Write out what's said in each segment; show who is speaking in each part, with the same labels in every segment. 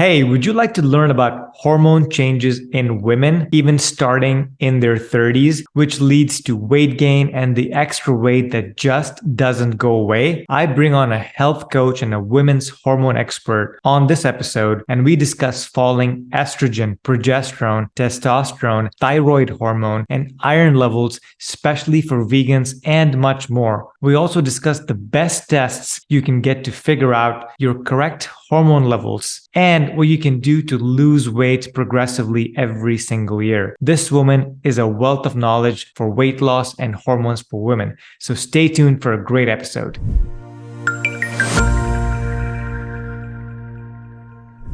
Speaker 1: Hey, would you like to learn about hormone changes in women, even starting in their 30s, which leads to weight gain and the extra weight that just doesn't go away? I bring on a health coach and a women's hormone expert on this episode, and we discuss falling estrogen, progesterone, testosterone, thyroid hormone, and iron levels, especially for vegans, and much more. We also discuss the best tests you can get to figure out your correct hormone levels and what you can do to lose weight progressively every single year. This woman is a wealth of knowledge for weight loss and hormones for women. So stay tuned for a great episode.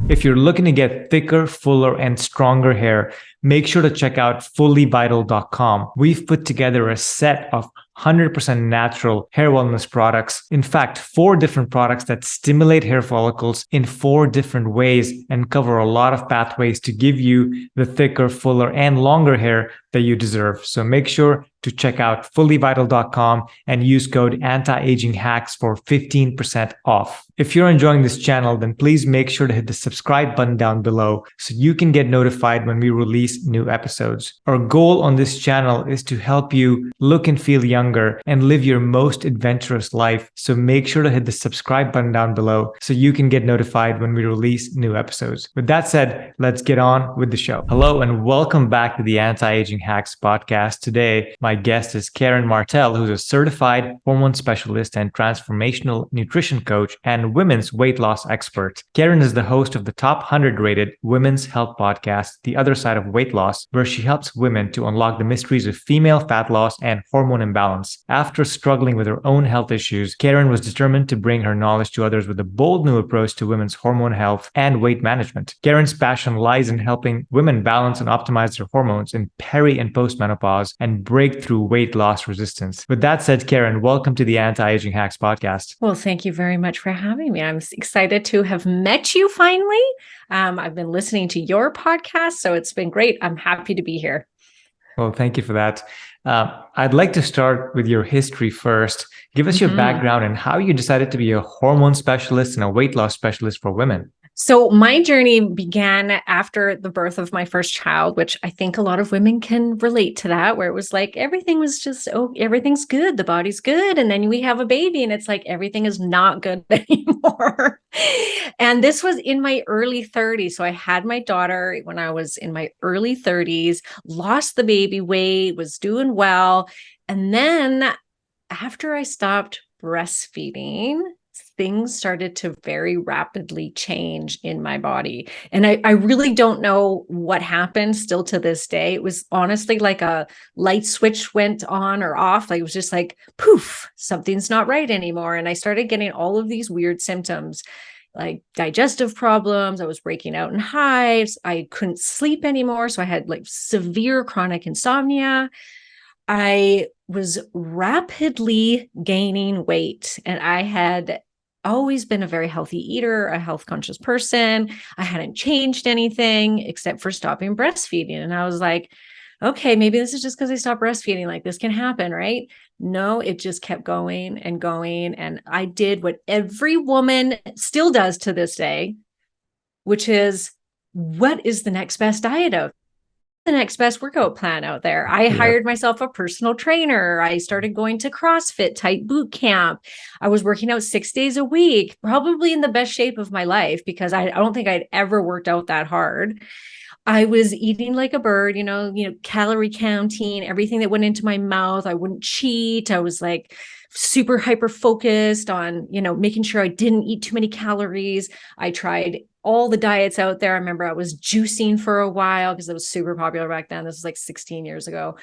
Speaker 1: If you're looking to get thicker, fuller, and stronger hair, make sure to check out fullyvital.com. We've put together a set of 100% natural hair wellness products. In fact, 4 different products that stimulate hair follicles in 4 different ways and cover a lot of pathways to give you the thicker, fuller, and longer hair that you deserve. So make sure to check out fullyvital.com and use code anti-aging-hacks for 15% off. If you're enjoying this channel, then please make sure to hit the subscribe button down below so you can get notified when we release new episodes. Our goal on this channel is to help you look and feel younger and live your most adventurous life. So make sure to hit the subscribe button down below so you can get notified when we release new episodes. With that said, let's get on with the show. Hello and welcome back to the Anti-Aging Hacks podcast. Today, my guest is Karen Martel, who's a certified hormone specialist and transformational nutrition coach and women's weight loss expert. Karen is the host of the top 100 rated women's health podcast, The Other Side of Weight Loss, where she helps women to unlock the mysteries of female fat loss and hormone imbalance. After struggling with her own health issues, Karen was determined to bring her knowledge to others with a bold new approach to women's hormone health and weight management. Karen's passion lies in helping women balance and optimize their hormones in peri and postmenopause and break through weight loss resistance. With that said, Karen, welcome to the Anti-Aging Hacks podcast.
Speaker 2: Well, thank you very much for having me. I'm excited to have met you finally. I've been listening to your podcast, so it's been great. I'm happy to be here.
Speaker 1: Well, thank you for that. I'd like to start with your history first. Give us your background and how you decided to be a hormone specialist and a weight loss specialist for women.
Speaker 2: So my journey began after the birth of my first child, which I think a lot of women can relate to that, where it was like, everything was just, everything's good. The body's good. And then we have a baby and it's like, everything is not good anymore. And this was in my early 30s. So I had my daughter when I was in my early 30s, lost the baby weight, was doing well. And then after I stopped breastfeeding, things started to very rapidly change in my body. And I really don't know what happened still to this day. It was honestly like a light switch went on or off. Like it was just like, poof, something's not right anymore. And I started getting all of these weird symptoms, like digestive problems. I was breaking out in hives. I couldn't sleep anymore. So I had like severe chronic insomnia. I was rapidly gaining weight, and I had always been a very healthy eater, a health conscious person. I hadn't changed anything except for stopping breastfeeding. And I was like, okay, maybe this is just because I stopped breastfeeding. Like this can happen, right? No, it just kept going and going. And I did what every woman still does to this day, which is, what is the next best diet of? The next best workout plan out there. I hired myself a personal trainer. I started going to CrossFit type boot camp. I was working out 6 days a week, probably in the best shape of my life because I don't think I'd ever worked out that hard. I was eating like a bird, calorie counting, everything that went into my mouth. I wouldn't cheat. I was like super hyper focused on, making sure I didn't eat too many calories. I tried all the diets out there. I remember I was juicing for a while because it was super popular back then. This was like 16 years ago.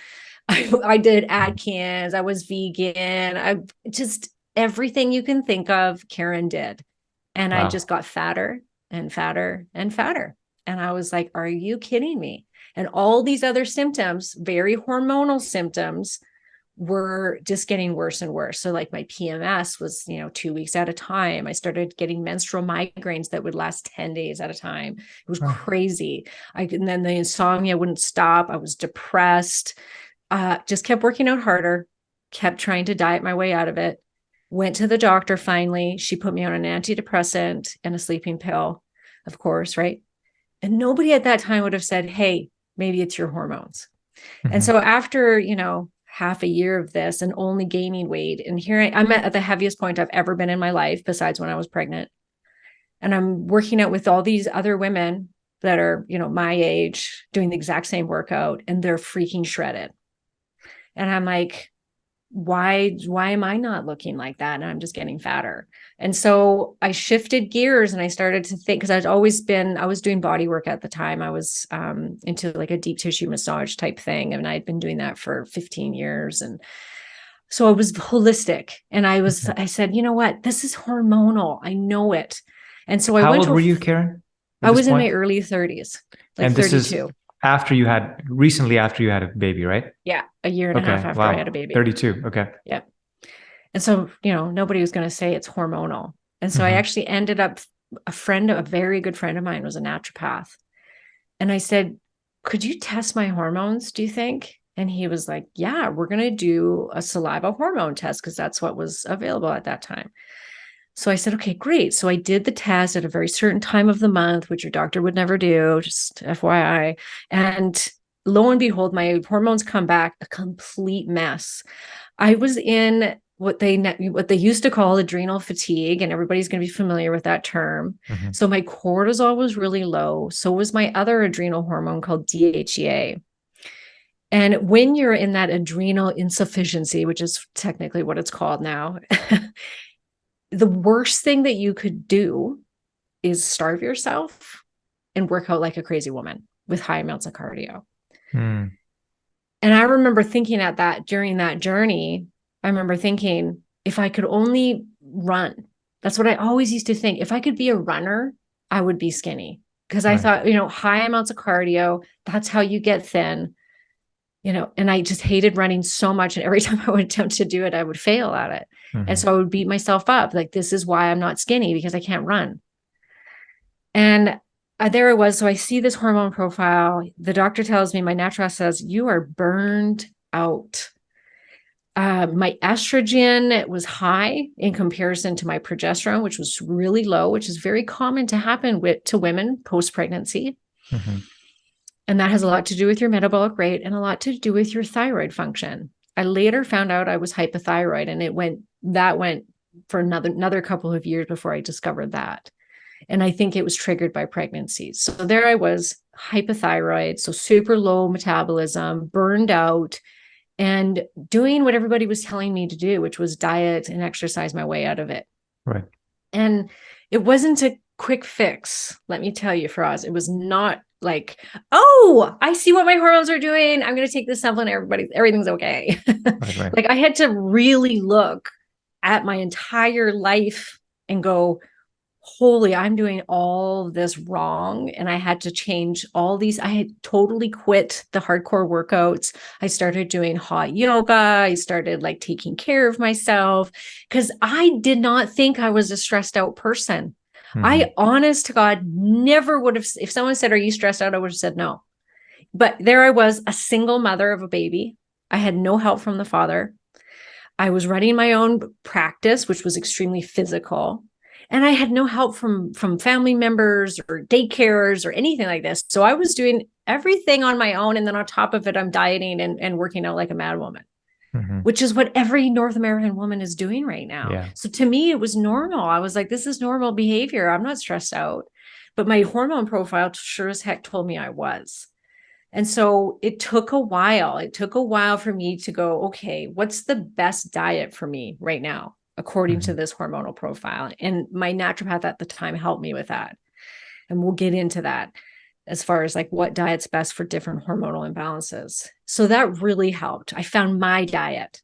Speaker 2: I did Atkins. I was vegan. I just everything you can think of, Karen did. And I just got fatter and fatter and fatter. And I was like, are you kidding me? And all these other symptoms, very hormonal symptoms, were just getting worse and worse. So like my PMS was, 2 weeks at a time. I started getting menstrual migraines that would last 10 days at a time. It was crazy. And then the insomnia wouldn't stop. I was depressed, just kept working out harder, kept trying to diet my way out of it. Went to the doctor finally. She put me on an antidepressant and a sleeping pill. of course, right? And nobody at that time would have said, hey, maybe it's your hormones. And so after, half a year of this and only gaining weight, and here I'm at the heaviest point I've ever been in my life, besides when I was pregnant. And I'm working out with all these other women that are, my age, doing the exact same workout, and they're freaking shredded. And I'm like, why am I not looking like that? And I'm just getting fatter. And so I shifted gears and I started to think, because I was doing body work at the time. I was into like a deep tissue massage type thing. And I'd been doing that for 15 years. And so I was holistic. And I said, you know what? This is hormonal. I know it. And so
Speaker 1: How old were you, Karen?
Speaker 2: I was in my early 30s, like
Speaker 1: and this
Speaker 2: 32.
Speaker 1: Is recently after you had a baby, right?
Speaker 2: Yeah. A year and a half after I had a baby.
Speaker 1: 32. Okay.
Speaker 2: Yeah. And so, nobody was going to say it's hormonal. And so I actually ended up, a very good friend of mine was a naturopath. And I said, could you test my hormones, do you think? And he was like, yeah, we're going to do a saliva hormone test, because that's what was available at that time. So I said, okay, great. So I did the test at a very certain time of the month, which your doctor would never do, just FYI. And lo and behold, my hormones come back a complete mess. I was in what they used to call adrenal fatigue, and everybody's going to be familiar with that term. So my cortisol was really low. So was my other adrenal hormone called DHEA. And when you're in that adrenal insufficiency, which is technically what it's called now, the worst thing that you could do is starve yourself and work out like a crazy woman with high amounts of cardio. And I remember thinking during that journey, I remember thinking, if I could only run, that's what I always used to think. If I could be a runner, I would be skinny, because I thought, high amounts of cardio, that's how you get thin, and I just hated running so much. And every time I would attempt to do it, I would fail at it. And so I would beat myself up. Like, this is why I'm not skinny, because I can't run. And there I was. So I see this hormone profile. The doctor tells me, my naturopath says, you are burned out. My estrogen was high in comparison to my progesterone, which was really low, which is very common to happen to women post-pregnancy. And that has a lot to do with your metabolic rate and a lot to do with your thyroid function. I later found out I was hypothyroid, and that went for another couple of years before I discovered that. And I think it was triggered by pregnancy. So there I was, hypothyroid, so super low metabolism, burned out, and doing what everybody was telling me to do, which was diet and exercise my way out of it.
Speaker 1: Right.
Speaker 2: And it wasn't a quick fix, let me tell you, Faraz. It was not like, oh, I see what my hormones are doing, I'm going to take this supplement, everything's okay. Right. Like, I had to really look at my entire life and go, holy, I'm doing all this wrong. And I had to change all these. I had totally quit the hardcore workouts. I started doing hot yoga. I started like taking care of myself, because I did not think I was a stressed out person. I, honest to God, never would have. If someone said, are you stressed out? I would have said no. But there I was, a single mother of a baby. I had no help from the father. I was running my own practice, which was extremely physical. And I had no help from family members or daycares or anything like this. So I was doing everything on my own. And then on top of it, I'm dieting and working out like a mad woman, which is what every North American woman is doing right now. Yeah. So to me, it was normal. I was like, this is normal behavior. I'm not stressed out. But my hormone profile sure as heck told me I was. And so it took a while. It took a while for me to go, okay, what's the best diet for me right now, according to this hormonal profile? And my naturopath at the time helped me with that. And we'll get into that as far as like what diet's best for different hormonal imbalances. So that really helped. I found my diet,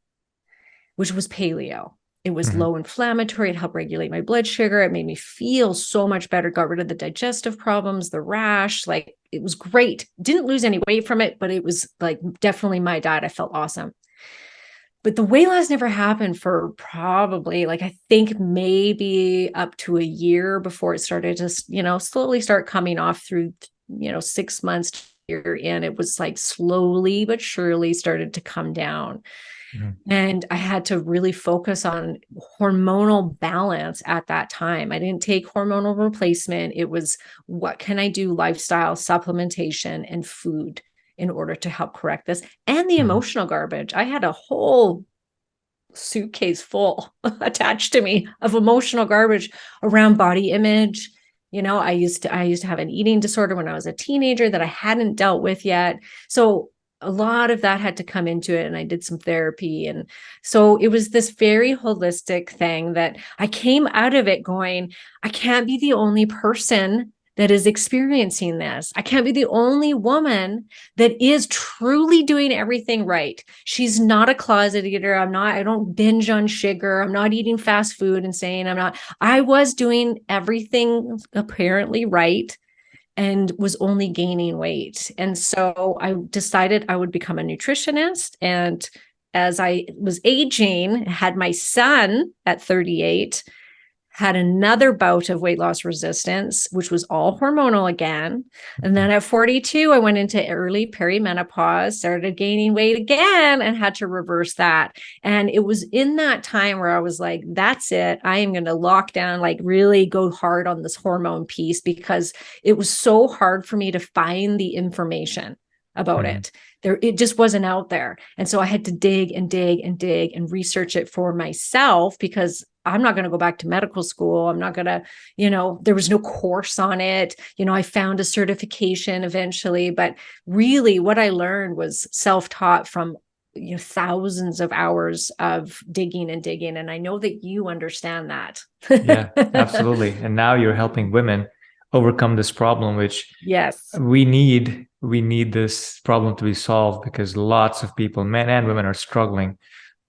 Speaker 2: which was paleo. It was low inflammatory. It helped regulate my blood sugar. It made me feel so much better, got rid of the digestive problems, the rash. Like, it was great. Didn't lose any weight from it, but it was like definitely my diet. I felt awesome. But the weight loss never happened for probably, like, I think maybe up to a year before it started to, slowly start coming off through, 6 months, year in. It was like slowly but surely started to come down.
Speaker 1: Mhm.
Speaker 2: And I had to really focus on hormonal balance at that time. I didn't take hormonal replacement. It was, what can I do? Lifestyle, supplementation, and food in order to help correct this. And the
Speaker 1: Mhm.
Speaker 2: emotional garbage. I had a whole suitcase full attached to me of emotional garbage around body image. I used to have an eating disorder when I was a teenager that I hadn't dealt with yet. So a lot of that had to come into it, and I did some therapy. And so it was this very holistic thing that I came out of it going, I can't be the only person that is experiencing this. I can't be the only woman that is truly doing everything right. She's not a closet eater. I don't binge on sugar. I'm not eating fast food and saying I was doing everything apparently right and was only gaining weight. And so I decided I would become a nutritionist. And as I was aging, had my son at 38, had another bout of weight loss resistance, which was all hormonal again. And then at 42, I went into early perimenopause, started gaining weight again, and had to reverse that. And it was in that time where I was like, that's it. I am going to lock down, like really go hard on this hormone piece, because it was so hard for me to find the information about
Speaker 1: Mhm.
Speaker 2: it. It just wasn't out there. And so I had to dig and dig and dig and research it for myself, because I'm not going to go back to medical school. I'm not going to, there was no course on it. I found a certification eventually, but really what I learned was self-taught from thousands of hours of digging and digging. And I know that you understand that.
Speaker 1: Yeah, absolutely. And now you're helping women overcome this problem, which
Speaker 2: Yes.
Speaker 1: we need this problem to be solved, because lots of people, men and women, are struggling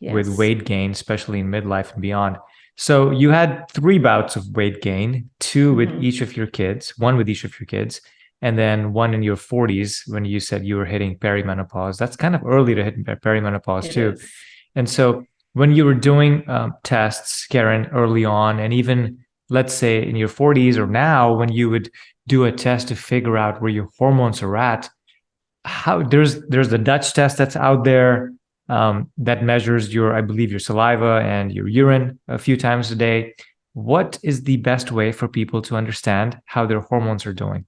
Speaker 1: with
Speaker 2: Yes.
Speaker 1: weight gain, especially in midlife and beyond. So you had 3 bouts of weight gain, 2 with
Speaker 2: Mhm.
Speaker 1: each of your kids, 1 with each of your kids, and then 1 in your 40s when you said you were hitting perimenopause. That's kind of early to hit perimenopause
Speaker 2: It
Speaker 1: too.
Speaker 2: is.
Speaker 1: And so when you were doing tests, Karen, early on, and even let's say in your 40s or now, when you would do a test to figure out where your hormones are at, how there's the Dutch test that's out there, that measures your, I believe, your saliva and your urine a few times a day. What is the best way for people to understand how their hormones are doing?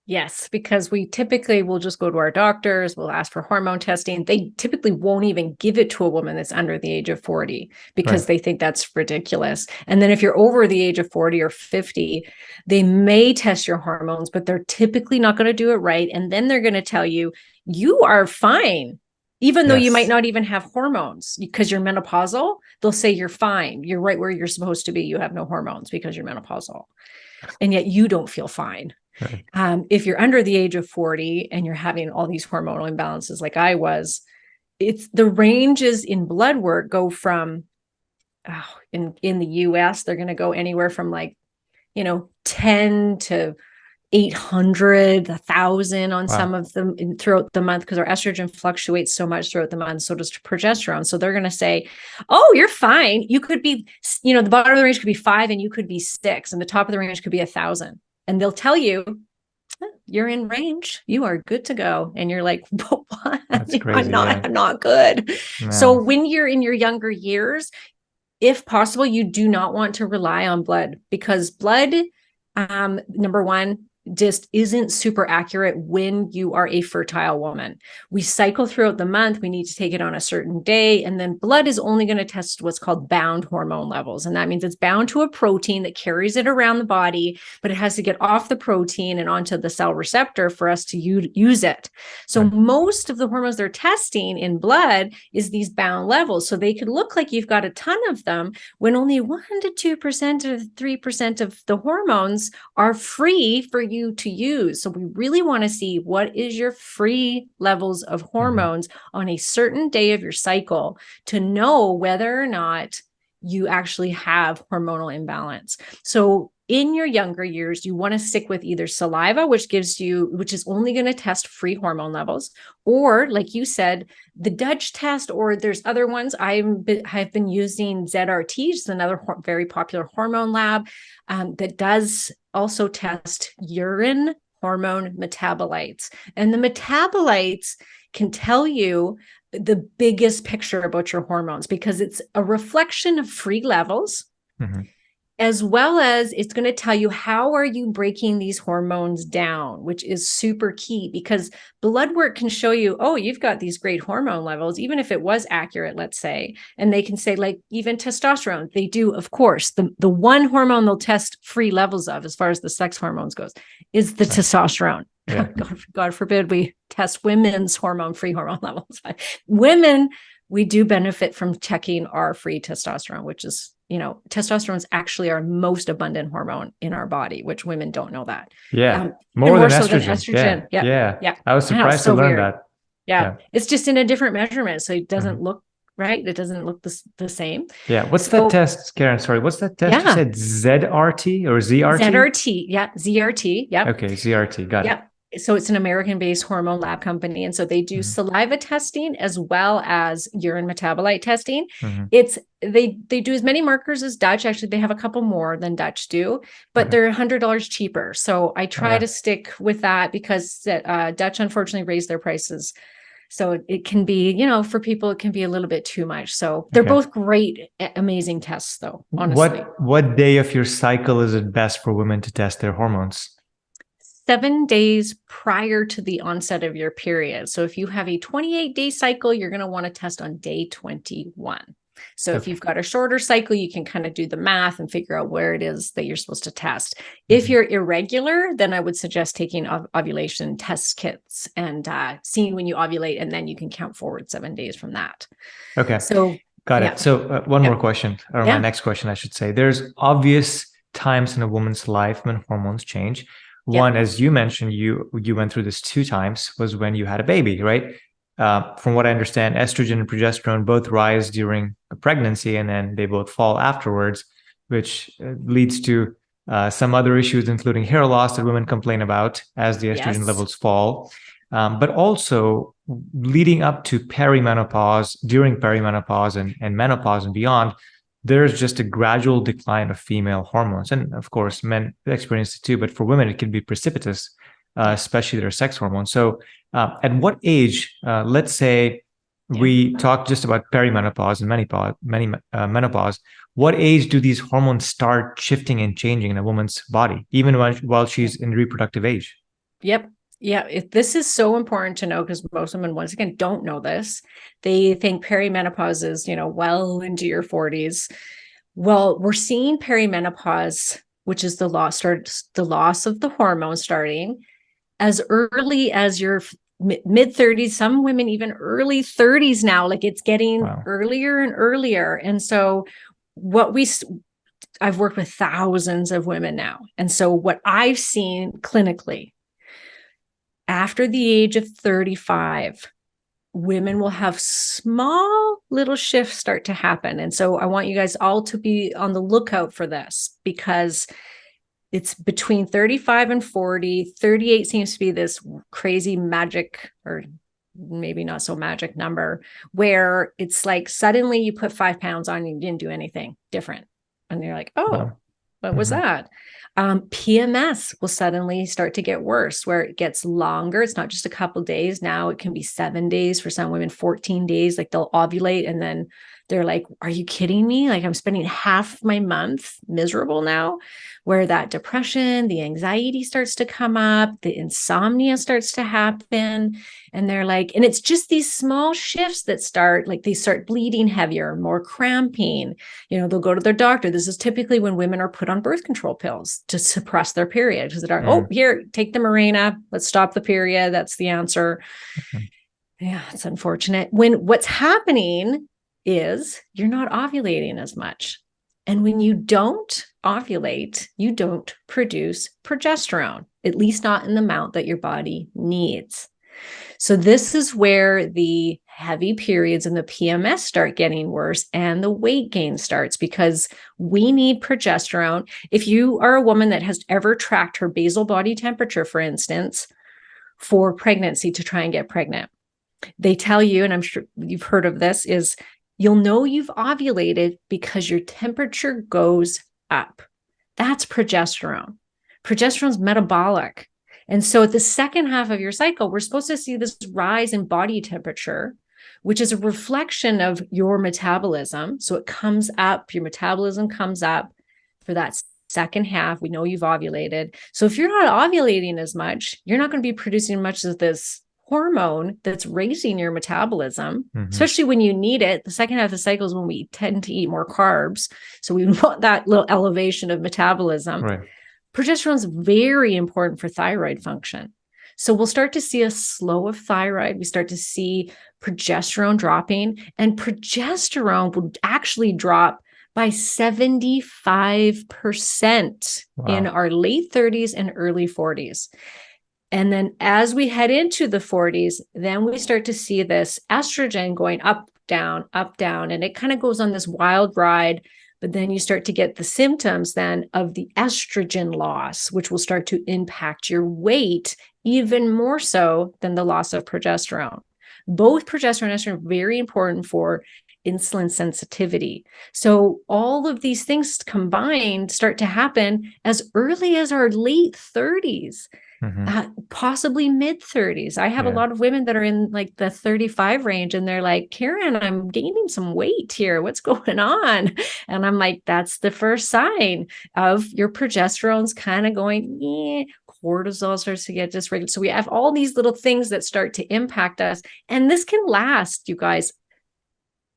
Speaker 2: Yes, because we typically will just go to our doctors, we'll ask for hormone testing. They typically won't even give it to a woman that's under the age of 40, because
Speaker 1: Right.
Speaker 2: they think that's ridiculous. And then if you're over the age of 40 or 50, they may test your hormones, but they're typically not going to do it right. And then they're going to tell you, you are fine, even though you might
Speaker 1: Yes.
Speaker 2: not even have hormones because you're menopausal. They'll say you're fine. You're right where you're supposed to be. You have no hormones because you're menopausal. And yet you don't feel fine.
Speaker 1: Right.
Speaker 2: If you're under the age of 40 and you're having all these hormonal imbalances like I was, it's the ranges in blood work go from, in the US, they're going to go anywhere from 10 to 800, 1,000 on
Speaker 1: Wow.
Speaker 2: some of them throughout the month, because our estrogen fluctuates so much throughout the month. So does progesterone. So they're going to say, oh, you're fine. You could be, the bottom of the range could be 5 and you could be 6, and the top of the range could be 1,000. And they'll tell you, you're in range. You are good to go. And you're like, but what?
Speaker 1: That's
Speaker 2: I'm
Speaker 1: crazy.
Speaker 2: not,
Speaker 1: Yeah.
Speaker 2: I'm not good. So
Speaker 1: Yeah.
Speaker 2: when you're in your younger years, if possible, you do not want to rely on blood, because blood, number one, just isn't super accurate when you are a fertile woman. We cycle throughout the month. We need to take it on a certain day. And then blood is only going to test what's called bound hormone levels. And that means it's bound to a protein that carries it around the body, but it has to get off the protein and onto the cell receptor for us to use it. So
Speaker 1: Right.
Speaker 2: most of the hormones they're testing in blood is these bound levels. So they could look like you've got a ton of them when only 1 to 2% or 3% of the hormones are free for you to use. So we really want to see what is your free levels of hormones on a certain day of your cycle to know whether or not you actually have hormonal imbalance. So in your younger years, you want to stick with either saliva, which is only going to test free hormone levels, or like you said, the Dutch test, or there's other ones. I've been using ZRT, which is another very popular hormone lab that does also test urine hormone metabolites. And the metabolites can tell you the biggest picture about your hormones, because it's a reflection of free levels, as well as it's going to tell you how are you breaking these hormones down, which is super key, because blood work can show you, oh, you've got these great hormone levels, even if it was accurate, let's say. And they can say, like, even testosterone, they do, of course, the one hormone they'll test free levels of, as far as the sex hormones goes, is the testosterone. Yeah. God forbid we test women's free hormone levels. Women, we do benefit from checking our free testosterone, which is, testosterone is actually our most abundant hormone in our body, which women don't know that.
Speaker 1: More than
Speaker 2: so
Speaker 1: estrogen.
Speaker 2: Than estrogen. Yeah.
Speaker 1: I was surprised to learn that.
Speaker 2: Yeah. It's just in a different measurement. So it doesn't look right. It doesn't look the same.
Speaker 1: Yeah. What's that test, Karen? Sorry. What's that test? You said ZRT or ZRT?
Speaker 2: ZRT. Yeah. ZRT. Yeah.
Speaker 1: Okay. ZRT. Got it.
Speaker 2: So it's an American-based hormone lab company. And so they do saliva testing as well as urine metabolite testing. They do as many markers as Dutch. Actually, they have a couple more than Dutch do, but they're $100 cheaper. So I try to stick with that, because Dutch unfortunately raised their prices. So it can be, for people, it can be a little bit too much. So they're both great, amazing tests though, honestly.
Speaker 1: What day of your cycle is it best for women to test their hormones?
Speaker 2: 7 days prior to the onset of your period. So if you have a 28-day cycle, you're going to want to test on day 21. So if you've got a shorter cycle, you can kind of do the math and figure out where it is that you're supposed to test. If you're irregular, then I would suggest taking ovulation test kits and seeing when you ovulate, and then you can count forward 7 days from that. Okay. So
Speaker 1: got it. So one more question, or my next question, I should say. There's obvious times in a woman's life when hormones change. One, as you mentioned, you went through this 2 times, was when you had a baby, right? From what I understand, estrogen and progesterone both rise during a pregnancy, and then they both fall afterwards, which leads to some other issues, including hair loss that women complain about as the estrogen levels fall. But also leading up to perimenopause, during perimenopause and menopause and beyond, there's just a gradual decline of female hormones. And of course, men experience it too, but for women, it can be precipitous, especially their sex hormones. So at what age, let's say we talk just about perimenopause and menopause, what age do these hormones start shifting and changing in a woman's body, even while she's in reproductive age?
Speaker 2: Yeah, this is so important to know, because most women, once again, don't know this. They think perimenopause is, well into your 40s. Well, we're seeing perimenopause, which is the loss of the hormone, starting as early as your mid 30s. Some women even early 30s now. Like, it's getting earlier and earlier. And so I've worked with thousands of women now. And so what I've seen clinically, after the age of 35, women will have small little shifts start to happen. And so I want you guys all to be on the lookout for this, because it's between 35 and 40. 38 seems to be this crazy magic, or maybe not so magic number, where it's like suddenly you put 5 pounds on and you didn't do anything different. And you're like, oh, what was that? PMS will suddenly start to get worse, where it gets longer. It's not just a couple days. Now it can be 7 days, for some women, 14 days. Like, they'll ovulate and then they're like, are you kidding me? Like, I'm spending half my month miserable now, where that depression, the anxiety starts to come up, the insomnia starts to happen. And they're like, and it's just these small shifts that start, like, they start bleeding heavier, more cramping. They'll go to their doctor. This is typically when women are put on birth control pills to suppress their period, because they're, oh, here, take the Mirena. Let's stop the period. That's the answer. Yeah, it's unfortunate. When what's happening is you're not ovulating as much. And when you don't ovulate, you don't produce progesterone, at least not in the amount that your body needs. So this is where the heavy periods and the PMS start getting worse, and the weight gain starts, because we need progesterone. If you are a woman that has ever tracked her basal body temperature, for instance, for pregnancy, to try and get pregnant, they tell you, and I'm sure you've heard of this, is you'll know you've ovulated because your temperature goes up. That's progesterone. Progesterone's metabolic. And so at the second half of your cycle, we're supposed to see this rise in body temperature, which is a reflection of your metabolism. So it comes up, your metabolism comes up for that second half. We know you've ovulated. So if you're not ovulating as much, you're not going to be producing much of this hormone that's raising your metabolism, especially when you need it. The second half of the cycle is when we tend to eat more carbs. So we want that little elevation of metabolism.
Speaker 1: Right.
Speaker 2: Progesterone is very important for thyroid function. So we'll start to see a slow of thyroid. We start to see progesterone dropping, and progesterone will actually drop by 75% in our late 30s and early 40s. And then as we head into the 40s, then we start to see this estrogen going up, down, and it kind of goes on this wild ride. But then you start to get the symptoms then of the estrogen loss, which will start to impact your weight even more so than the loss of progesterone. Both progesterone and estrogen are very important for insulin sensitivity. So all of these things combined start to happen as early as our late 30s. Possibly mid 30s. I have a lot of women that are in like the 35 range, and they're like, Karen, I'm gaining some weight here. What's going on? And I'm like, that's the first sign of your progesterone's kind of going, cortisol starts to get dysregulated. So we have all these little things that start to impact us. And this can last, you guys,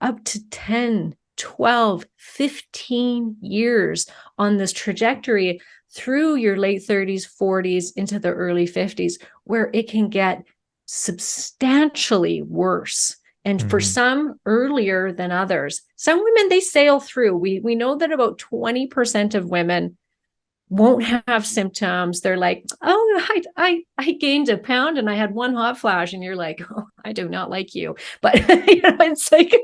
Speaker 2: up to 10, 12, 15 years on this trajectory through your late 30s, 40s, into the early 50s, where it can get substantially worse. And for some, earlier than others. Some women, they sail through. We know that about 20% of women won't have symptoms. They're like, oh, I gained a pound and I had one hot flash. And you're like, oh, I do not like you. But it's like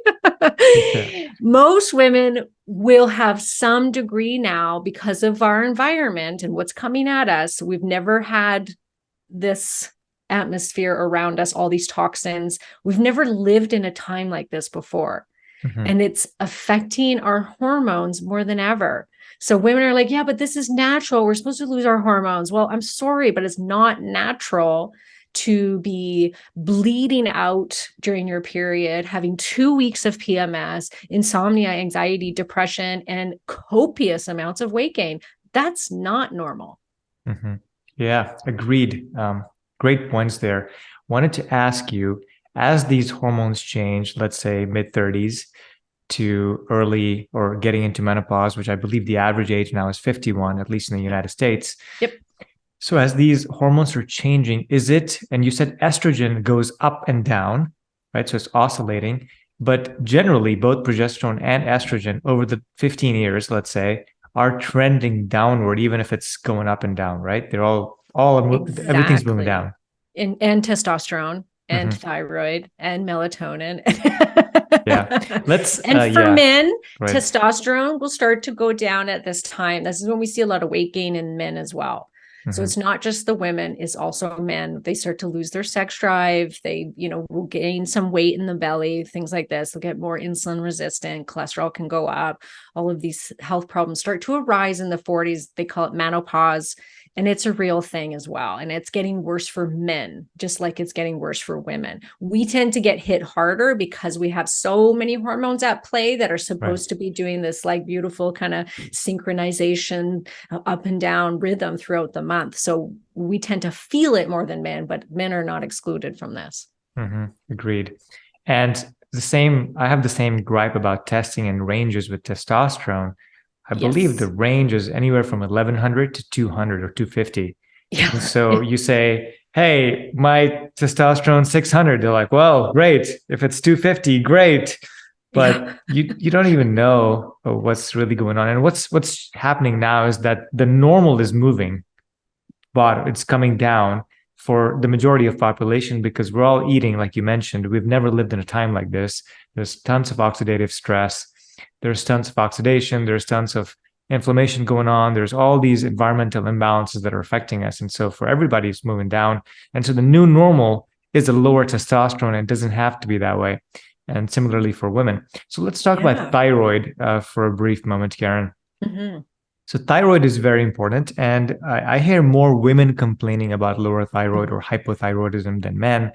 Speaker 2: most women will have some degree now because of our environment and what's coming at us. We've never had this atmosphere around us, all these toxins. We've never lived in a time like this before. And it's affecting our hormones more than ever. So women are like, yeah, but this is natural. We're supposed to lose our hormones. Well, I'm sorry, but it's not natural to be bleeding out during your period, having 2 weeks of PMS, insomnia, anxiety, depression, and copious amounts of weight gain. That's not normal.
Speaker 1: Yeah, agreed. Great points there. Wanted to ask you, as these hormones change, let's say mid 30s to early or getting into menopause, which I believe the average age now is 51, at least in the United States.
Speaker 2: Yep.
Speaker 1: So as these hormones are changing, is it, and you said estrogen goes up and down, right? So it's oscillating, but generally both progesterone and estrogen over the 15 years, let's say, are trending downward, even if it's going up and down, right? They're all everything's moving down.
Speaker 2: And testosterone and thyroid and melatonin. For men, testosterone will start to go down at this time. This is when we see a lot of weight gain in men as well. So it's not just the women, it's also men. They start to lose their sex drive. They, will gain some weight in the belly, things like this. They'll get more insulin resistant, cholesterol can go up. All of these health problems start to arise in the 40s. They call it menopause. And it's a real thing as well. And it's getting worse for men, just like it's getting worse for women. We tend to get hit harder because we have so many hormones at play that are supposed to be doing this like beautiful kind of synchronization up and down rhythm throughout the month. So we tend to feel it more than men, but men are not excluded from this.
Speaker 1: Agreed. And I have the same gripe about testing and ranges with testosterone. I believe the range is anywhere from 1100 to 200 or 250. Yeah. And so you say, hey, my testosterone 600. They're like, well, great. If it's 250, great. But you don't even know what's really going on. And what's happening now is that the normal is moving, but it's coming down for the majority of population because we're all eating, like you mentioned. We've never lived in a time like this. There's tons of oxidative stress. There's tons of oxidation. There's tons of inflammation going on. There's all these environmental imbalances that are affecting us. And so for everybody, it's moving down. And so the new normal is a lower testosterone. It doesn't have to be that way. And similarly for women. So let's talk about thyroid for a brief moment, Karen. So thyroid is very important. And I hear more women complaining about lower thyroid or hypothyroidism than men.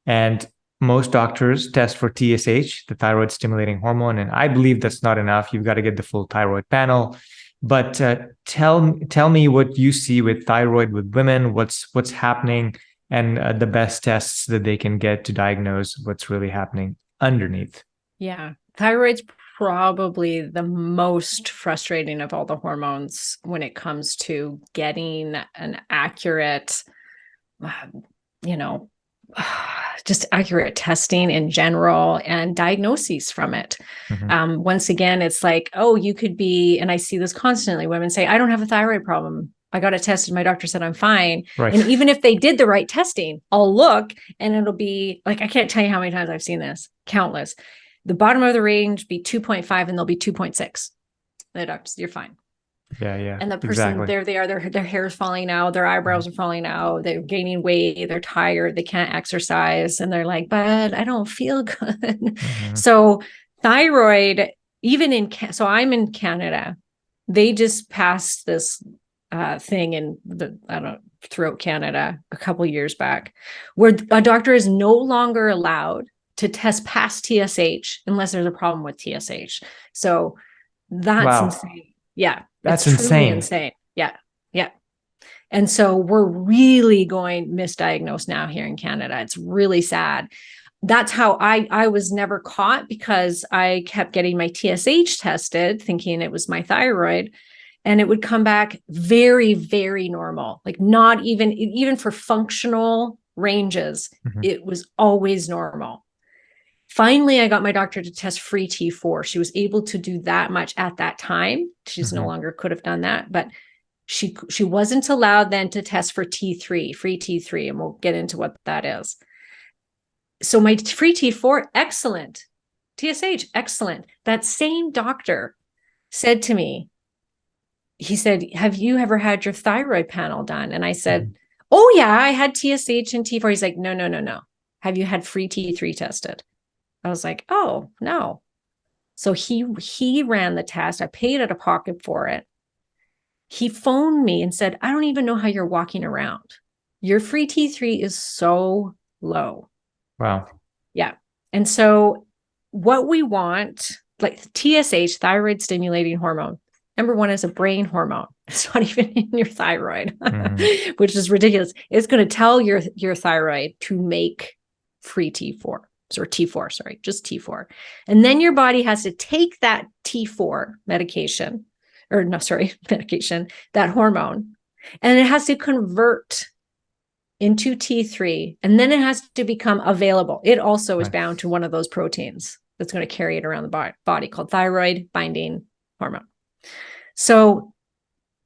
Speaker 1: And most doctors test for TSH, the thyroid stimulating hormone, and I believe that's not enough. You've got to get the full thyroid panel. But tell me what you see with thyroid with women. What's happening, and the best tests that they can get to diagnose what's really happening underneath.
Speaker 2: Yeah, thyroid's probably the most frustrating of all the hormones when it comes to getting an accurate, you know, just accurate testing in general and diagnoses from it. Once again, it's like, oh, you could be, and I see this constantly. Women say, I don't have a thyroid problem. I got it tested. My doctor said I'm fine.
Speaker 1: Right.
Speaker 2: And even if they did the right testing, I'll look and it'll be like, I can't tell you how many times I've seen this, countless. The bottom of the range be 2.5 and they'll be 2.6. The doctors, you're fine.
Speaker 1: Yeah.
Speaker 2: And the person, there they are, their hair is falling out, their eyebrows are falling out, they're gaining weight, they're tired, they can't exercise. And they're like, but I don't feel good. So thyroid, even so I'm in Canada, they just passed this thing in throughout Canada a couple years back, where a doctor is no longer allowed to test past TSH unless there's a problem with TSH. So that's insane. Yeah.
Speaker 1: That's
Speaker 2: insane. Yeah. And so we're really going misdiagnosed now here in Canada. It's really sad. That's how I was never caught, because I kept getting my TSH tested thinking it was my thyroid, and it would come back very, very normal. Like not even for functional ranges, it was always normal. Finally, I got my doctor to test free T4. She was able to do that much at that time. She's no longer could have done that, but she wasn't allowed then to test for T3, free T3, and we'll get into what that is. So my free T4, excellent. TSH, excellent. That same doctor said to me, he said, have you ever had your thyroid panel done? And I said, oh yeah, I had TSH and T4. He's like, no. Have you had free T3 tested? I was like, oh, no. So he ran the test. I paid out of pocket for it. He phoned me and said, I don't even know how you're walking around. Your free T3 is so low.
Speaker 1: Wow.
Speaker 2: Yeah. And so what we want, like TSH, thyroid stimulating hormone, number one is a brain hormone. It's not even in your thyroid, which is ridiculous. It's going to tell your thyroid to make free T4. Or T4, sorry, just T4. And then your body has to take that T4 medication, that hormone, and it has to convert into T3, and then it has to become available. It also is bound to one of those proteins that's going to carry it around the body called thyroid binding hormone. So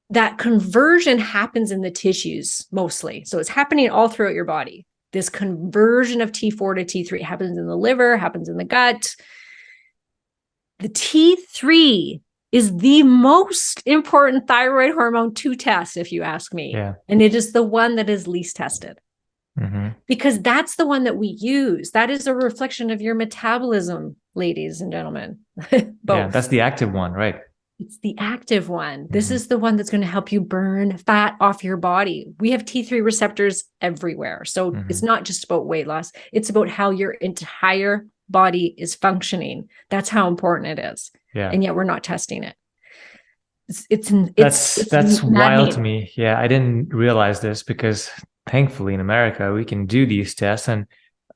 Speaker 2: that conversion happens in the tissues mostly. So it's happening all throughout your body. This conversion of T4 to T3 happens in the liver, happens in the gut. The T3 is the most important thyroid hormone to test, if you ask me.
Speaker 1: Yeah.
Speaker 2: And it is the one that is least tested. Because that's the one that we use. That is a reflection of your metabolism, ladies and gentlemen. Both.
Speaker 1: Yeah, that's the active one, right?
Speaker 2: It's the active one. This is the one that's going to help you burn fat off your body. We have T3 receptors everywhere. So it's not just about weight loss. It's about how your entire body is functioning. That's how important it is.
Speaker 1: Yeah.
Speaker 2: And yet we're not testing it.
Speaker 1: That's wild to me. Yeah, I didn't realize this, because thankfully in America, we can do these tests. And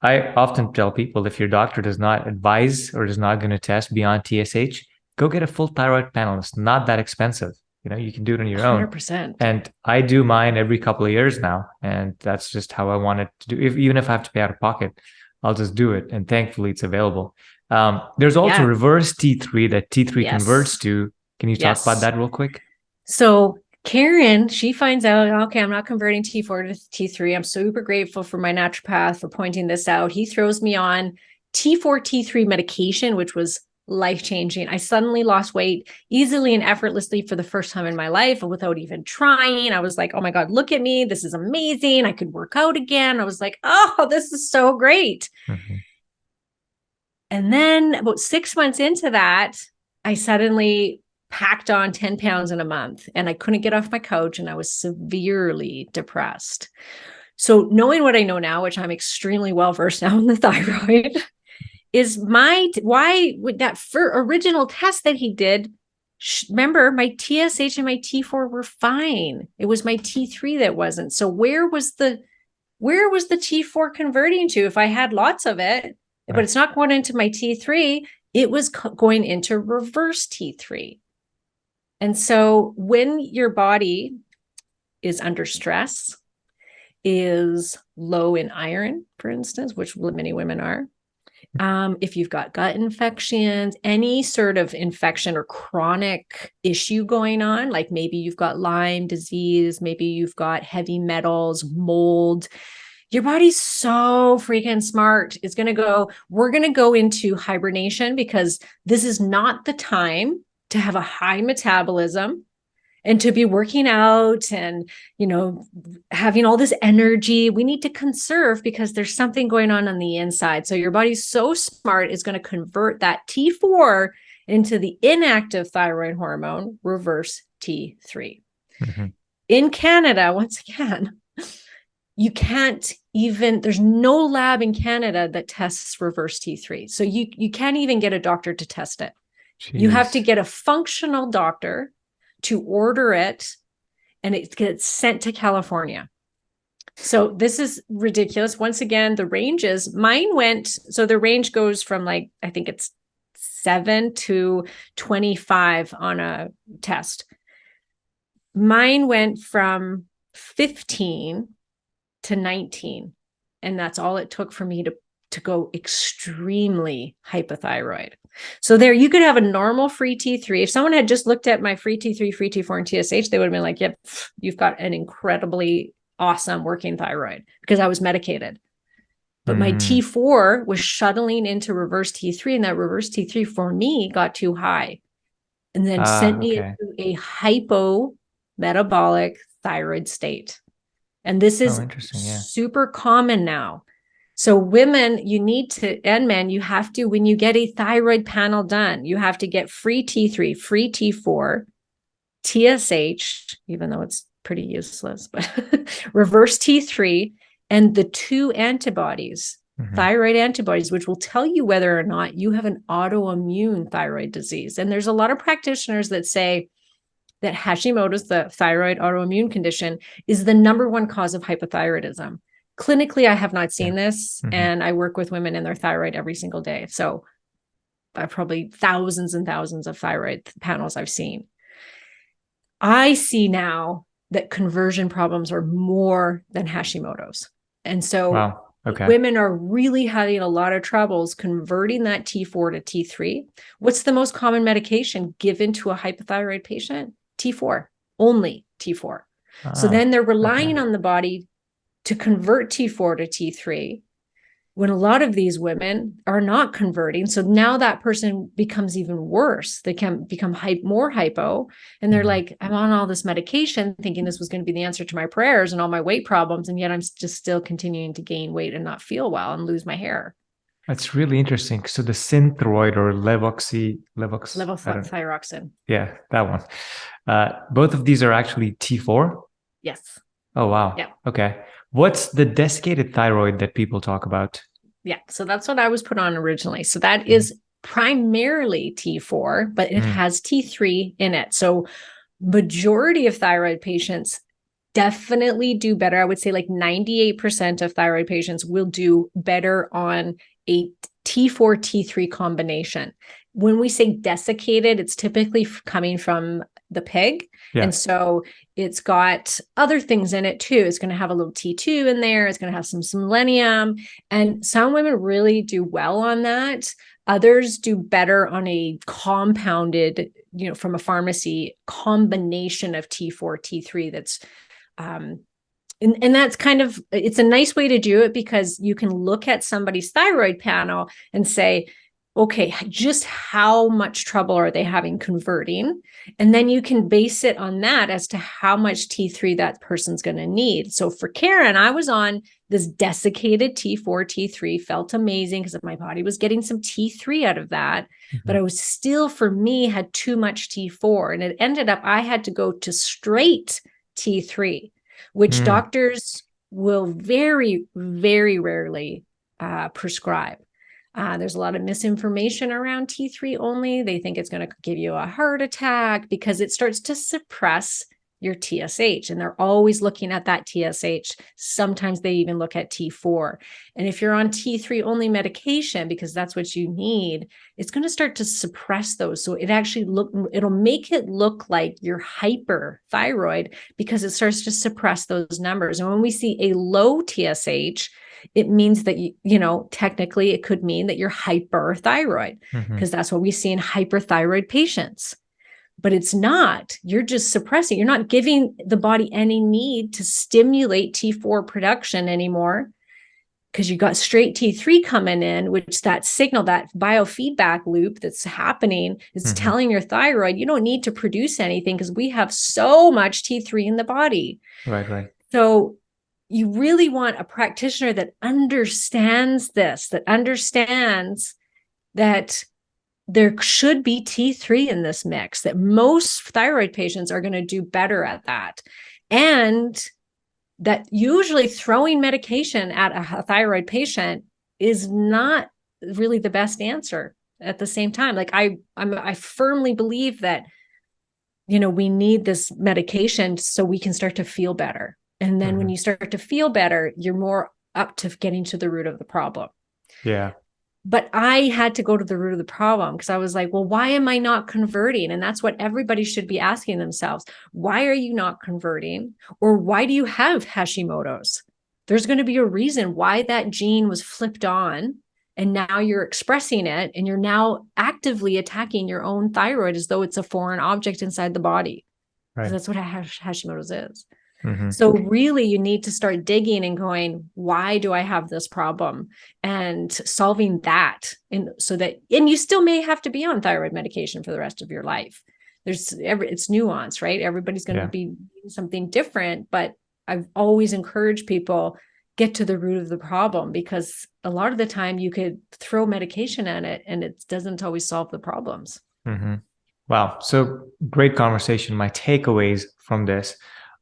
Speaker 1: I often tell people, if your doctor does not advise or is not going to test beyond TSH, go get a full thyroid panel. It's not that expensive. You can do it on your
Speaker 2: 100%.
Speaker 1: own. And I do mine every couple of years now. And that's just how I want it to do. Even if I have to pay out of pocket, I'll just do it. And thankfully it's available. There's also reverse T3 that T3 converts to. Can you talk about that real quick? So
Speaker 2: Karen, she finds out, okay, I'm not converting T4 to T3. I'm super grateful for my naturopath for pointing this out. He throws me on T4, T3 medication, which was life-changing. I suddenly lost weight easily and effortlessly for the first time in my life without even trying. I was like, oh my God, look at me. This is amazing. I could work out again. I was like, oh, this is so great. And then about 6 months into that, I suddenly packed on 10 pounds in a month and I couldn't get off my couch and I was severely depressed. So knowing what I know now, which I'm extremely well versed now in the thyroid, is why would that original test that he did, remember my TSH and my T4 were fine. It was my T3 that wasn't. So where was the T4 converting to? If I had lots of it, but it's not going into my T3, it was going into reverse T3. And so when your body is under stress, is low in iron, for instance, which many women are, if you've got gut infections, any sort of infection or chronic issue going on, like maybe you've got Lyme disease, maybe you've got heavy metals, mold, your body's so freaking smart. We're going to go into hibernation because this is not the time to have a high metabolism and to be working out and, having all this energy. We need to conserve because there's something going on the inside. So your body's so smart, it's going to convert that T4 into the inactive thyroid hormone, reverse T3. Mm-hmm. In Canada, once again, you can't even, there's no lab in Canada that tests reverse T3. So you can't even get a doctor to test it. Jeez. You have to get a functional doctor to order it, and it gets sent to California. So this is ridiculous. Once again, the ranges, the range goes from I think it's 7 to 25 on a test. Mine went from 15 to 19. And that's all it took for me to go extremely hypothyroid. So there, you could have a normal free T3. If someone had just looked at my free T3, free T4, and TSH, they would have been like, yep, you've got an incredibly awesome working thyroid, because I was medicated. But my T4 was shuttling into reverse T3, and that reverse T3 for me got too high and then sent me into a hypometabolic thyroid state. And this is super common now. So women, and men, you have to, when you get a thyroid panel done, you have to get free T3, free T4, TSH, even though it's pretty useless, but reverse T3, and the 2 antibodies, thyroid antibodies, which will tell you whether or not you have an autoimmune thyroid disease. And there's a lot of practitioners that say that Hashimoto's, the thyroid autoimmune condition, is the number 1 cause of hypothyroidism. Clinically, I have not seen this, and I work with women and their thyroid every single day. So probably thousands and thousands of thyroid panels I've seen. I see now that conversion problems are more than Hashimoto's. And so women are really having a lot of troubles converting that T4 to T3. What's the most common medication given to a hypothyroid patient? T4, only T4. So then they're relying on the body to convert T4 to T3, when a lot of these women are not converting. So now that person becomes even worse. They can become more hypo. And they're like, I'm on all this medication thinking this was going to be the answer to my prayers and all my weight problems. And yet I'm just still continuing to gain weight and not feel well and lose my hair.
Speaker 1: That's really interesting. So the Synthroid or
Speaker 2: levothyroxine.
Speaker 1: Yeah, that one. Both of these are actually T4?
Speaker 2: Yes.
Speaker 1: Oh, wow.
Speaker 2: Yeah.
Speaker 1: Okay. What's the desiccated thyroid that people talk about?
Speaker 2: Yeah. So that's what I was put on originally. So that is primarily T4, but it has T3 in it. So majority of thyroid patients definitely do better. I would say 98% of thyroid patients will do better on a T4, T3 combination. When we say desiccated, it's typically coming from the pig. Yeah. And so it's got other things in it too. It's going to have a little T2 in there. It's going to have some selenium. And some women really do well on that. Others do better on a compounded, from a pharmacy combination of T4, T3 that's, and that's it's a nice way to do it, because you can look at somebody's thyroid panel and say, okay, just how much trouble are they having converting? And then you can base it on that as to how much T3 that person's going to need. So for Karen, I was on this desiccated T4, T3, felt amazing because my body was getting some T3 out of that. But I was still, for me, had too much T4. And it ended up, I had to go to straight T3, which doctors will very, very rarely prescribe. There's a lot of misinformation around T3 only. They think it's going to give you a heart attack because it starts to suppress your TSH, and they're always looking at that TSH. Sometimes they even look at T4. And if you're on T3 only medication, because that's what you need, it's going to start to suppress those. So it'll make it look like you're hyperthyroid because it starts to suppress those numbers. And when we see a low TSH, it means that, technically it could mean that you're hyperthyroid, because that's what we see in hyperthyroid patients. But it's not. You're just suppressing. You're not giving the body any need to stimulate T4 production anymore, because you got straight T3 coming in, which that signal, that biofeedback loop that's happening is telling your thyroid, you don't need to produce anything because we have so much T3 in the body.
Speaker 1: Right.
Speaker 2: So you really want a practitioner that understands this, that understands that there should be T3 in this mix, that most thyroid patients are going to do better at that. And that usually throwing medication at a thyroid patient is not really the best answer at the same time. Like I firmly believe that, we need this medication so we can start to feel better. And then when you start to feel better, you're more up to getting to the root of the problem.
Speaker 1: Yeah.
Speaker 2: But I had to go to the root of the problem, because I was like, well, why am I not converting? And that's what everybody should be asking themselves. Why are you not converting? Or why do you have Hashimoto's? There's going to be a reason why that gene was flipped on, and now you're expressing it, and you're now actively attacking your own thyroid as though it's a foreign object inside the body. Right. That's what Hashimoto's is. So really, you need to start digging and going, why do I have this problem? And solving that. And you still may have to be on thyroid medication for the rest of your life. It's nuance, right? Everybody's going to be doing something different, but I've always encouraged people, get to the root of the problem, because a lot of the time you could throw medication at it and it doesn't always solve the problems.
Speaker 1: Wow. So great conversation. My takeaways from this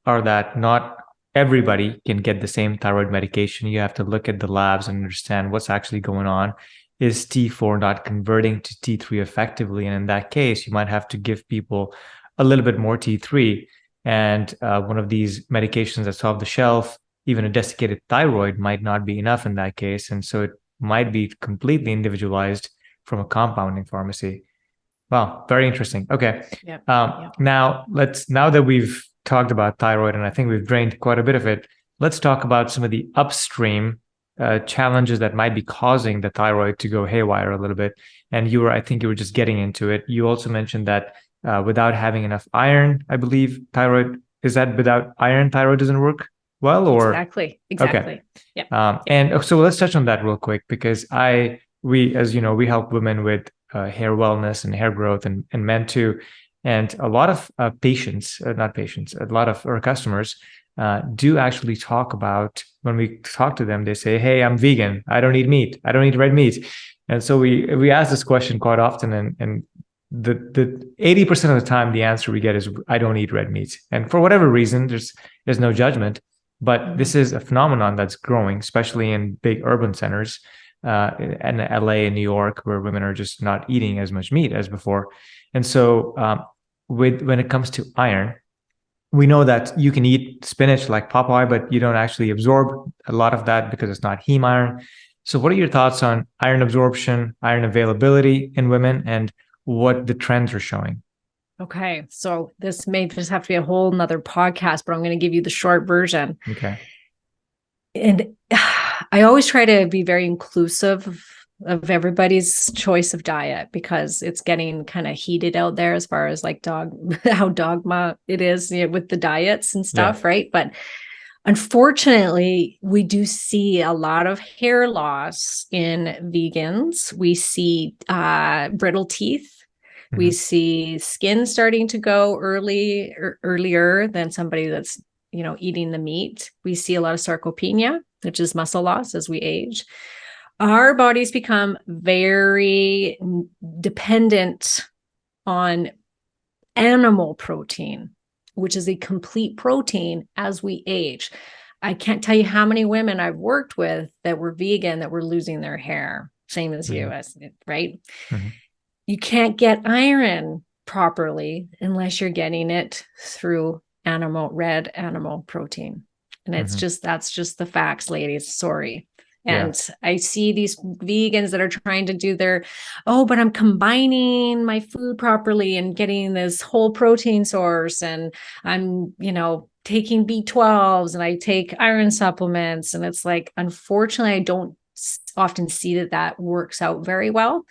Speaker 1: are that not everybody can get the same thyroid medication. You have to look at the labs and understand what's actually going on. Is T4 not converting to T3 effectively? And in that case, you might have to give people a little bit more T3. And one of these medications that's off the shelf, even a desiccated thyroid, might not be enough in that case. And so it might be completely individualized from a compounding pharmacy. Wow, very interesting. Okay. Now that we've talked about thyroid, and I think we've drained quite a bit of it, let's talk about some of the upstream challenges that might be causing the thyroid to go haywire a little bit. And I think you were just getting into it. You also mentioned that without having enough iron, I believe without iron, thyroid doesn't work well, or?
Speaker 2: Exactly.
Speaker 1: Okay. And so let's touch on that real quick, because we, as you know, we help women with hair wellness and hair growth, and men too. And a lot of a lot of our customers do actually talk about, when we talk to them, they say, hey, I'm vegan. I don't eat meat. I don't eat red meat. And so we ask this question quite often, and the 80% of the time, the answer we get is, I don't eat red meat. And for whatever reason, there's no judgment, but this is a phenomenon that's growing, especially in big urban centers, and LA and New York, where women are just not eating as much meat as before. And so when it comes to iron, we know that you can eat spinach like Popeye, but you don't actually absorb a lot of that because it's not heme iron. So what are your thoughts on iron absorption, iron availability in women, and what the trends are showing?
Speaker 2: Okay, so this may just have to be a whole nother podcast, but I'm going to give you the short version.
Speaker 1: Okay.
Speaker 2: And I always try to be very inclusive of everybody's choice of diet, because it's getting kind of heated out there as far as like how dogma it is, with the diets and stuff, right? But unfortunately, we do see a lot of hair loss in vegans. We see brittle teeth. We see skin starting to go earlier than somebody that's, eating the meat. We see a lot of sarcopenia, which is muscle loss as we age. Our bodies become very dependent on animal protein, which is a complete protein, as we age. I can't tell you how many women I've worked with that were vegan that were losing their hair. Same as you, right?
Speaker 1: Mm-hmm.
Speaker 2: You can't get iron properly unless you're getting it through red animal protein. And that's just the facts, ladies. Sorry. And I see these vegans that are trying to do but I'm combining my food properly and getting this whole protein source. And I'm, taking B12s and I take iron supplements. And it's like, unfortunately, I don't often see that works out very well.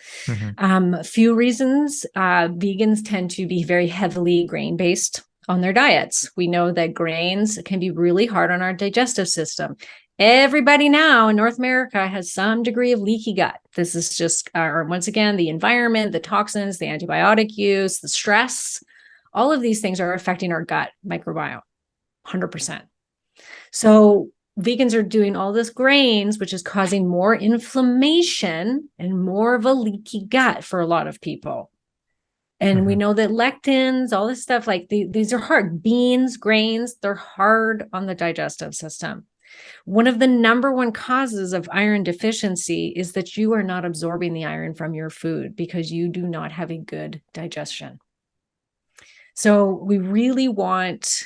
Speaker 2: A few reasons. Vegans tend to be very heavily grain-based on their diets. We know that grains can be really hard on our digestive system. Everybody now in North America has some degree of leaky gut. This is just, once again, the environment, the toxins, the antibiotic use, the stress, all of these things are affecting our gut microbiome, 100%. So vegans are doing all this grains, which is causing more inflammation and more of a leaky gut for a lot of people. And we know that lectins, all this stuff, like these are hard. Beans, grains, they're hard on the digestive system. One of the number one causes of iron deficiency is that you are not absorbing the iron from your food because you do not have a good digestion. So we really want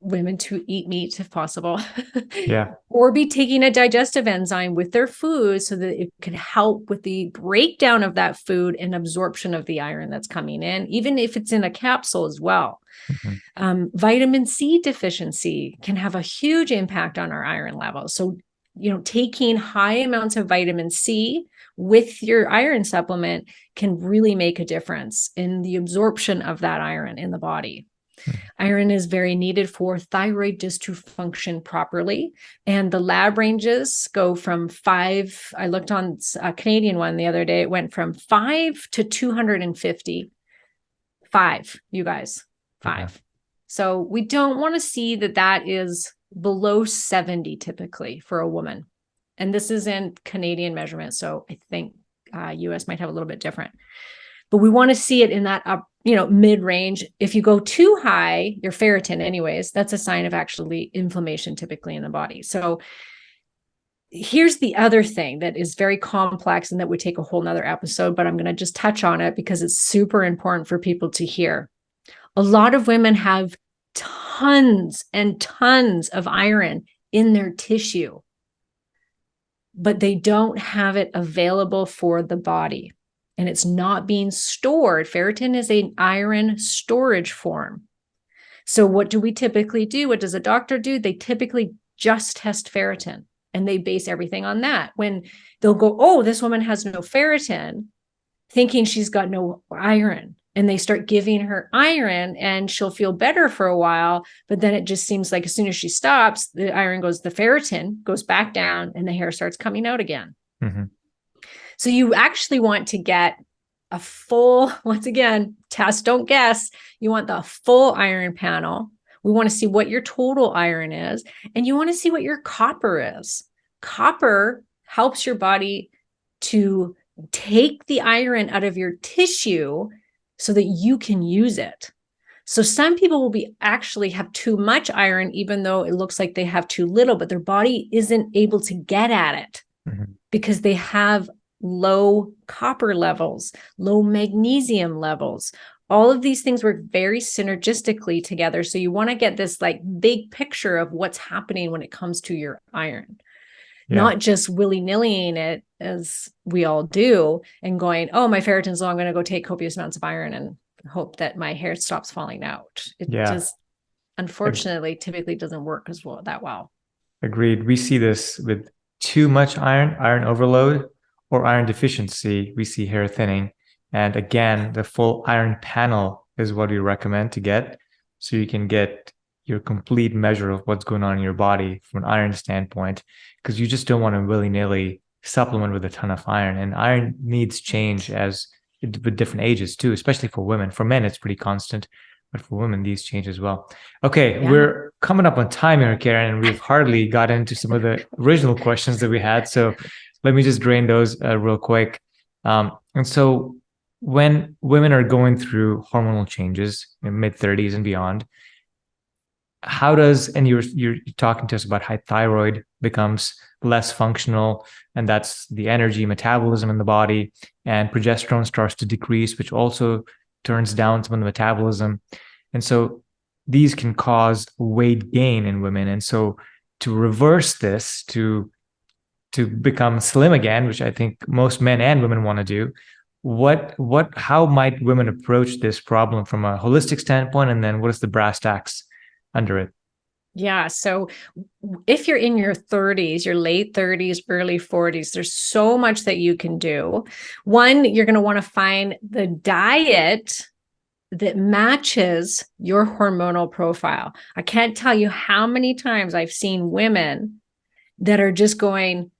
Speaker 2: women to eat meat if possible, or be taking a digestive enzyme with their food so that it can help with the breakdown of that food and absorption of the iron that's coming in, even if it's in a capsule as well. Vitamin C deficiency can have a huge impact on our iron levels. So, taking high amounts of vitamin C with your iron supplement can really make a difference in the absorption of that iron in the body. Iron is very needed for thyroid disc to function properly. And the lab ranges go from 5. I looked on a Canadian one the other day. It went from 5 to 250. 5, you guys, 5. Yeah. So we don't want to see that is below 70 typically for a woman. And this is in Canadian measurement. So I think US might have a little bit different. But we want to see it in that up, mid-range. If you go too high, your ferritin anyways, that's a sign of actually inflammation typically in the body. So here's the other thing that is very complex and that would take a whole nother episode, but I'm going to just touch on it because it's super important for people to hear. A lot of women have tons and tons of iron in their tissue, but they don't have it available for the body. And it's not being stored. Ferritin is an iron storage form. So what do we typically do? What does a doctor do? They typically just test ferritin and they base everything on that. When they'll go, oh, this woman has no ferritin, thinking she's got no iron. And they start giving her iron and she'll feel better for a while. But then it just seems like as soon as she stops, the ferritin goes back down and the hair starts coming out again. So you actually want to get a full, once again, test, don't guess. You want the full iron panel. We want to see what your total iron is, and you want to see what your copper is. Copper helps your body to take the iron out of your tissue so that you can use it. So some people will actually have too much iron, even though it looks like they have too little, but their body isn't able to get at it because they have low copper levels, low magnesium levels. All of these things work very synergistically together. So you want to get this like big picture of what's happening when it comes to your iron, not just willy-nillying it as we all do and going, oh, my ferritin's low, I'm going to go take copious amounts of iron and hope that my hair stops falling out. It just, unfortunately, typically doesn't work that well.
Speaker 1: Agreed. We see this with too much iron overload, or iron deficiency. We see hair thinning. And again, the full iron panel is what we recommend to get, so you can get your complete measure of what's going on in your body from an iron standpoint, because you just don't want to willy-nilly supplement with a ton of iron. And iron needs change with different ages too, especially for women. For men, it's pretty constant, but for women, these change as well. Okay, we're coming up on time here, Karen, and we've hardly got into some of the original questions that we had. So let me just drain those real quick. And so when women are going through hormonal changes in mid-30s and beyond, how does, and you're talking to us about how thyroid becomes less functional, and that's the energy metabolism in the body, and progesterone starts to decrease, which also turns down some of the metabolism. And so these can cause weight gain in women. And so to reverse this, to become slim again, which I think most men and women want to do, how might women approach this problem from a holistic standpoint? And then what is the brass tacks under it?
Speaker 2: Yeah. So if you're in your 30s, your late 30s, early 40s, there's so much that you can do. One, you're going to want to find the diet that matches your hormonal profile. I can't tell you how many times I've seen women that are just going,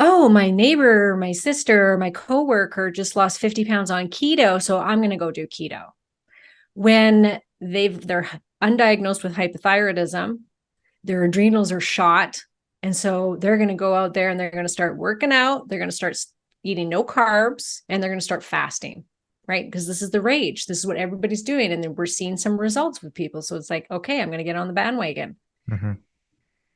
Speaker 2: oh, my neighbor, my sister, my coworker just lost 50 pounds on keto, so I'm going to go do keto. When they're undiagnosed with hypothyroidism, their adrenals are shot. And so they're going to go out there and they're going to start working out. They're going to start eating no carbs, and they're going to start fasting, right? Because this is the rage. This is what everybody's doing. And then we're seeing some results with people. So it's like, okay, I'm going to get on the bandwagon.
Speaker 1: Mm-hmm.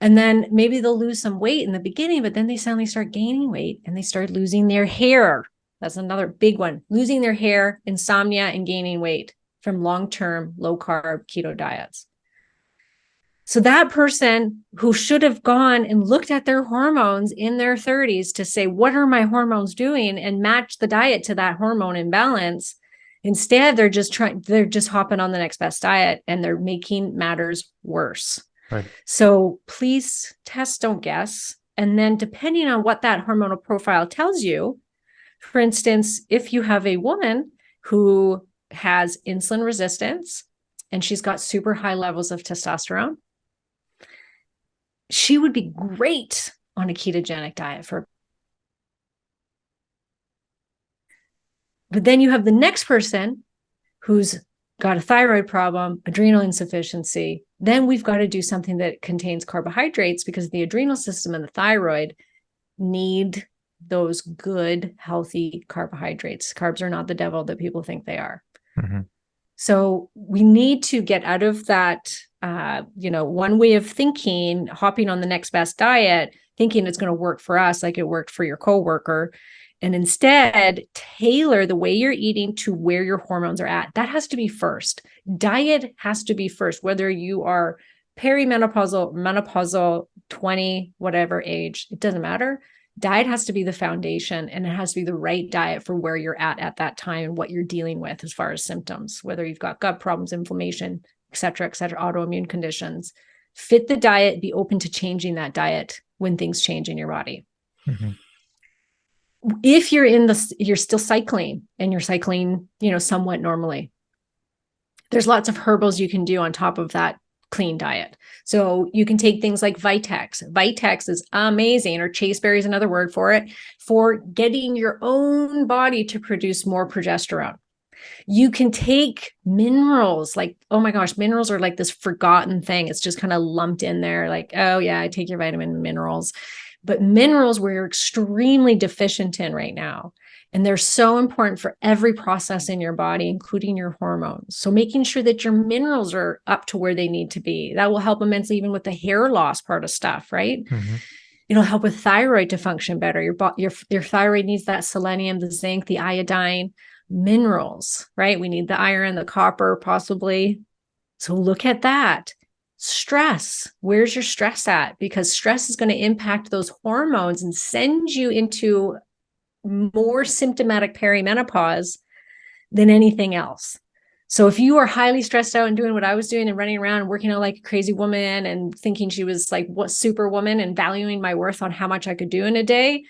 Speaker 2: And then maybe they'll lose some weight in the beginning, but then they suddenly start gaining weight and they start losing their hair. That's another big one. Losing their hair, insomnia, and gaining weight from long-term low-carb keto diets. So that person who should have gone and looked at their hormones in their 30s to say, what are my hormones doing, and match the diet to that hormone imbalance. Instead, they're just hopping on the next best diet, and they're making matters worse.
Speaker 1: Right.
Speaker 2: So please test, don't guess. And then depending on what that hormonal profile tells you, for instance, if you have a woman who has insulin resistance and she's got super high levels of testosterone, she would be great on a ketogenic diet but then you have the next person who's got a thyroid problem, adrenal insufficiency. Then we've got to do something that contains carbohydrates, because the adrenal system and the thyroid need those good, healthy carbohydrates. Carbs are not the devil that people think they are.
Speaker 1: Mm-hmm.
Speaker 2: So we need to get out of that, one way of thinking, hopping on the next best diet, thinking it's going to work for us like it worked for your coworker, and instead tailor the way you're eating to where your hormones are at. That has to be first. Diet has to be first, whether you are perimenopausal, menopausal, 20, whatever age, it doesn't matter. Diet has to be the foundation, and it has to be the right diet for where you're at that time and what you're dealing with as far as symptoms, whether you've got gut problems, inflammation, et cetera, autoimmune conditions. Fit the diet, be open to changing that diet when things change in your body.
Speaker 1: Mm-hmm.
Speaker 2: If you're still cycling, and you're cycling, somewhat normally, there's lots of herbals you can do on top of that clean diet. So you can take things like Vitex. Vitex is amazing, or chaseberry is another word for it, for getting your own body to produce more progesterone. You can take minerals, like, oh my gosh, minerals are like this forgotten thing. It's just kind of lumped in there, like, oh yeah, I take your vitamin minerals. But minerals we're extremely deficient in right now. And they're so important for every process in your body, including your hormones. So making sure that your minerals are up to where they need to be, that will help immensely, even with the hair loss part of stuff, right?
Speaker 1: Mm-hmm.
Speaker 2: It'll help with thyroid to function better. Your thyroid needs that selenium, the zinc, the iodine, minerals, right? We need the iron, the copper, possibly. So look at that. Stress. Where's your stress at? Because stress is going to impact those hormones and send you into more symptomatic perimenopause than anything else. So if you are highly stressed out and doing what I was doing and running around and working out like a crazy woman and thinking she was like what superwoman and valuing my worth on how much I could do in a day,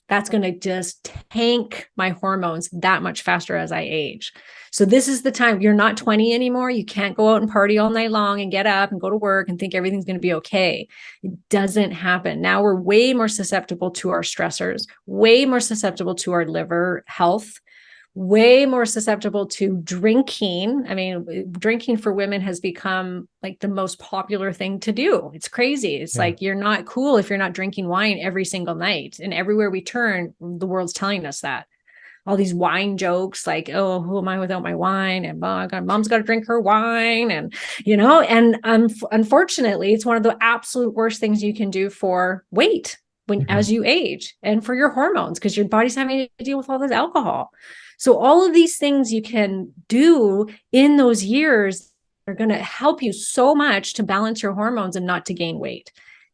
Speaker 2: that's going to just tank my hormones that much faster as I age. So this is the time. You're not 20 anymore. You can't go out and party all night long and get up and go to work and think everything's going to be okay. It doesn't happen. Now we're way more susceptible to our stressors, way more susceptible to our liver health, way more susceptible to drinking. I mean, drinking for women has become like the most popular thing to do. It's crazy. It's like, you're not cool if you're not drinking wine every single night. And everywhere we turn, the world's telling us that. all these wine jokes like, oh, who am I without my wine? And oh, God, mom's got to drink her wine. And, and unfortunately, it's one of the absolute worst things you can do for weight as you age and for your hormones, because your body's having to deal with all this alcohol. So all of these things you can do in those years are going to help you so much to balance your hormones and not to gain weight.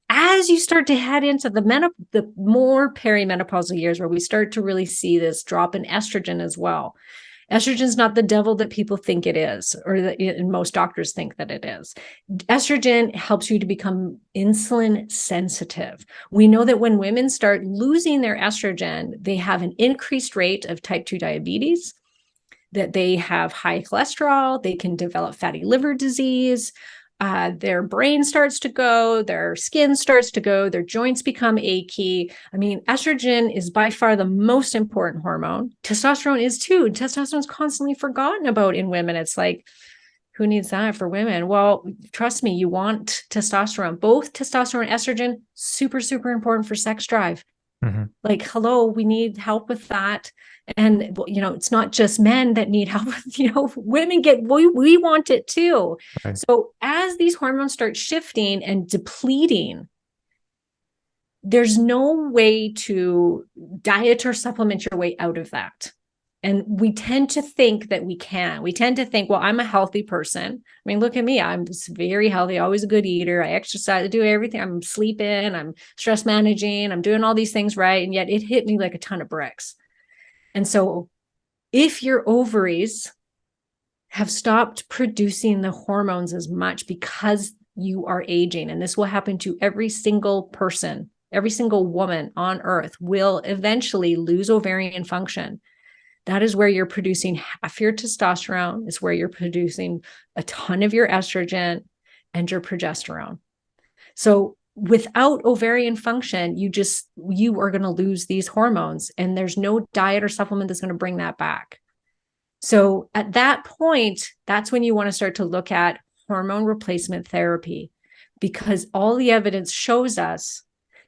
Speaker 2: As you start to head into the more perimenopausal years, where we start to really see this drop in estrogen as well. Estrogen is not the devil that people think it is, or that most doctors think that it is. Estrogen helps you to become insulin sensitive. We know that when women start losing their estrogen, they have an increased rate of type 2 diabetes, that they have high cholesterol, they can develop fatty liver disease, their brain starts to go, their skin starts to go, their joints become achy. I mean, estrogen is by far the most important hormone. Testosterone is too. Testosterone is constantly forgotten about in women. It's like, who needs that for women? Well, trust me, you want testosterone. Both testosterone and estrogen, super, super important for sex drive. Like, hello, we need help with that. And, it's not just men that need help with, women we want it too. Right. So as these hormones start shifting and depleting, there's no way to diet or supplement your way out of that. And we tend to think that we can. We tend to think, well, I'm a healthy person. I mean, look at me. I'm very healthy, always a good eater. I exercise, I do everything. I'm sleeping, I'm stress managing, I'm doing all these things right. And yet it hit me like a ton of bricks. And so if your ovaries have stopped producing the hormones as much because you are aging, and this will happen to every single person, every single woman on earth will eventually lose ovarian function. That is where you're producing half your testosterone. It's where you're producing a ton of your estrogen and your progesterone. So without ovarian function, you are going to lose these hormones, and there's no diet or supplement that's going to bring that back. So at that point, that's when you want to start to look at hormone replacement therapy, because all the evidence shows us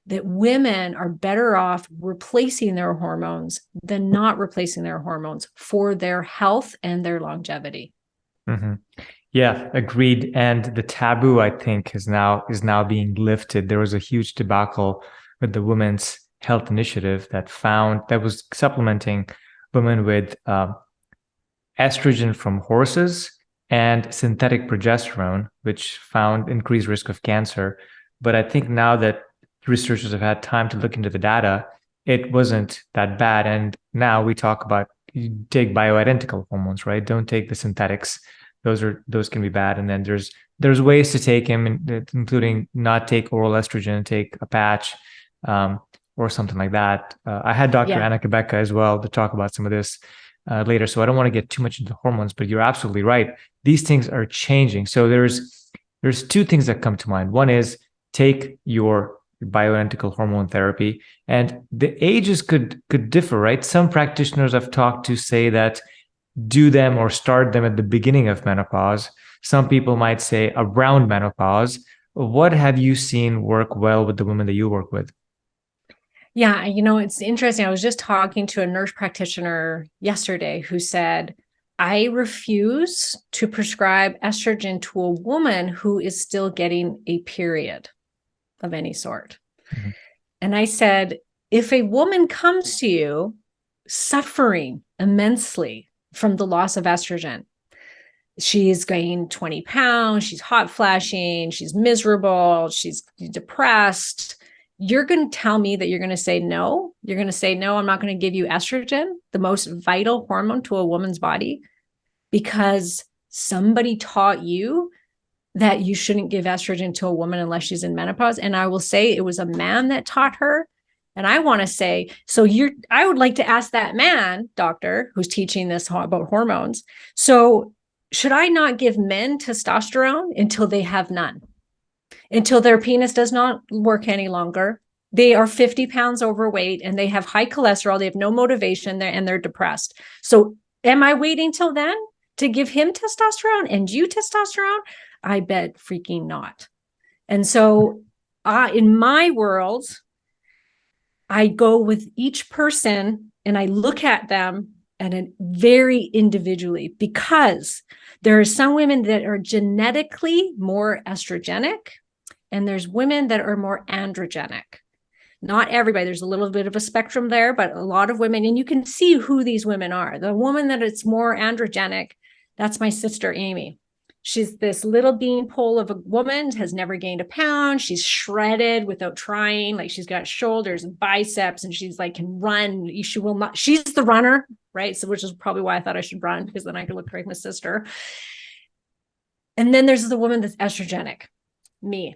Speaker 2: that women are better off replacing their hormones than not replacing their hormones for their health and their longevity.
Speaker 1: Yeah, agreed. And the taboo, I think, is now being lifted. There was a huge debacle with the Women's Health Initiative that was supplementing women with estrogen from horses and synthetic progesterone, which found increased risk of cancer. But I think now that researchers have had time to look into the data, it wasn't that bad. And now we talk about, you take bioidentical hormones, right? Don't take the synthetics. Those can be bad. And then there's ways to take them, including not take oral estrogen, take a patch, or something like that. I had Dr. Anna Kebeka as well to talk about some of this later. So I don't want to get too much into hormones, but you're absolutely right. These things are changing. So there's two things that come to mind. One is take your bioidentical hormone therapy, and the ages could differ, right? Some practitioners I've talked to say that do them or start them at the beginning of menopause. Some people might say around menopause. What have you seen work well with the women that you work with?
Speaker 2: Yeah, it's interesting. I was just talking to a nurse practitioner yesterday who said, I refuse to prescribe estrogen to a woman who is still getting a period of any sort. And I said, if a woman comes to you suffering immensely from the loss of estrogen, she's gained 20 pounds, she's hot flashing, she's miserable, she's depressed, you're going to tell me that you're going to say no? You're going to say, no, I'm not going to give you estrogen, the most vital hormone to a woman's body, because somebody taught you that you shouldn't give estrogen to a woman unless she's in menopause. And I will say it was a man that taught her. And I want to say, I would like to ask that man, doctor, who's teaching this about hormones. So should I not give men testosterone until they have none? Until their penis does not work any longer? They are 50 pounds overweight and they have high cholesterol. They have no motivation and they're depressed. So am I waiting till then to give him testosterone and you testosterone? I bet freaking not. And so in my world, I go with each person and I look at them and very individually, because there are some women that are genetically more estrogenic and there's women that are more androgenic. Not everybody, there's a little bit of a spectrum there, but a lot of women, and you can see who these women are. The woman that is more androgenic, that's my sister, Amy. She's this little beanpole of a woman, has never gained a pound. She's shredded without trying. Like, she's got shoulders and biceps, and she's like, can run. She will not, she's the runner, right? So, which is probably why I thought I should run, because then I could look like my sister. And then there's the woman that's estrogenic, me.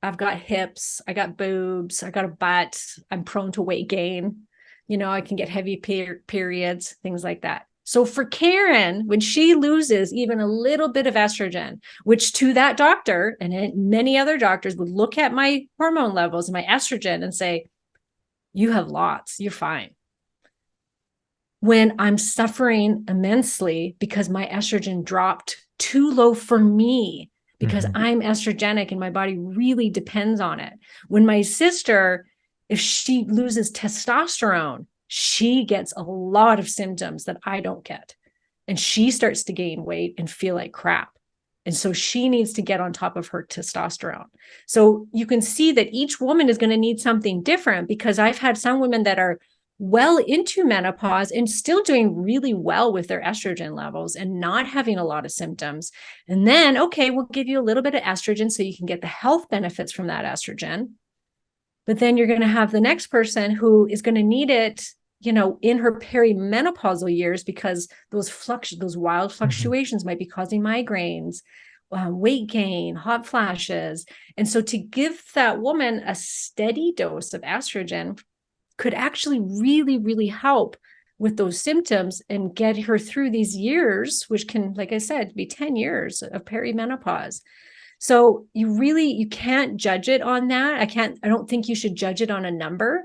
Speaker 2: I've got hips, I got boobs, I got a butt, I'm prone to weight gain. I can get heavy periods, things like that. So for Karen, when she loses even a little bit of estrogen, which to that doctor and many other doctors would look at my hormone levels and my estrogen and say, you have lots, you're fine. When I'm suffering immensely because my estrogen dropped too low for me, because I'm estrogenic and my body really depends on it. When my sister, if she loses testosterone, she gets a lot of symptoms that I don't get. And she starts to gain weight and feel like crap. And so she needs to get on top of her testosterone. So you can see that each woman is going to need something different, because I've had some women that are well into menopause and still doing really well with their estrogen levels and not having a lot of symptoms. And then, okay, we'll give you a little bit of estrogen so you can get the health benefits from that estrogen. But then you're going to have the next person who is going to need it, in her perimenopausal years, because those wild fluctuations might be causing migraines, weight gain, hot flashes. And so to give that woman a steady dose of estrogen could actually really, really help with those symptoms and get her through these years, which can, like I said, be 10 years of perimenopause. So you can't judge it on that. I don't think you should judge it on a number.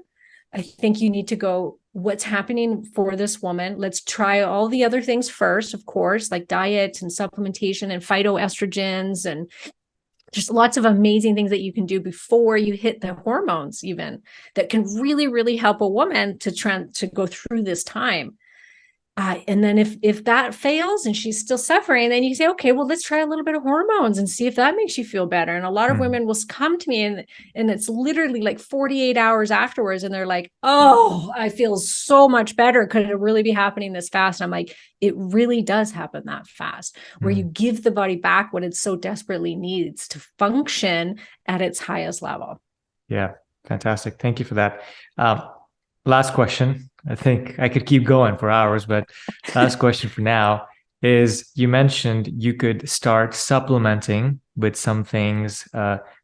Speaker 2: I think you need to go, what's happening for this woman? Let's try all the other things first, of course, like diet and supplementation and phytoestrogens, and just lots of amazing things that you can do before you hit the hormones, even, that can really, really help a woman to go through this time. And then if that fails and she's still suffering, then you say, okay, well, let's try a little bit of hormones and see if that makes you feel better. And a lot of women will come to me and it's literally like 48 hours afterwards. And they're like, oh, I feel so much better. Could it really be happening this fast? And I'm like, it really does happen that fast, where you give the body back what it so desperately needs to function at its highest level.
Speaker 1: Yeah, fantastic. Thank you for that. Last question. I think I could keep going for hours, but last question for now is, you mentioned you could start supplementing with some things,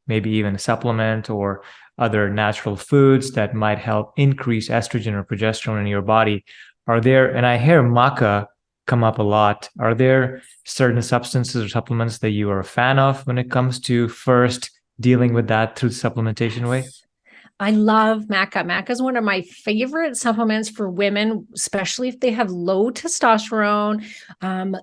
Speaker 1: maybe even a supplement or other natural foods that might help increase estrogen or progesterone in your body. And I hear maca come up a lot. Are there certain substances or supplements that you are a fan of when it comes to first dealing with that through the supplementation way?
Speaker 2: I love maca. Maca is one of my favorite supplements for women, especially if they have low testosterone,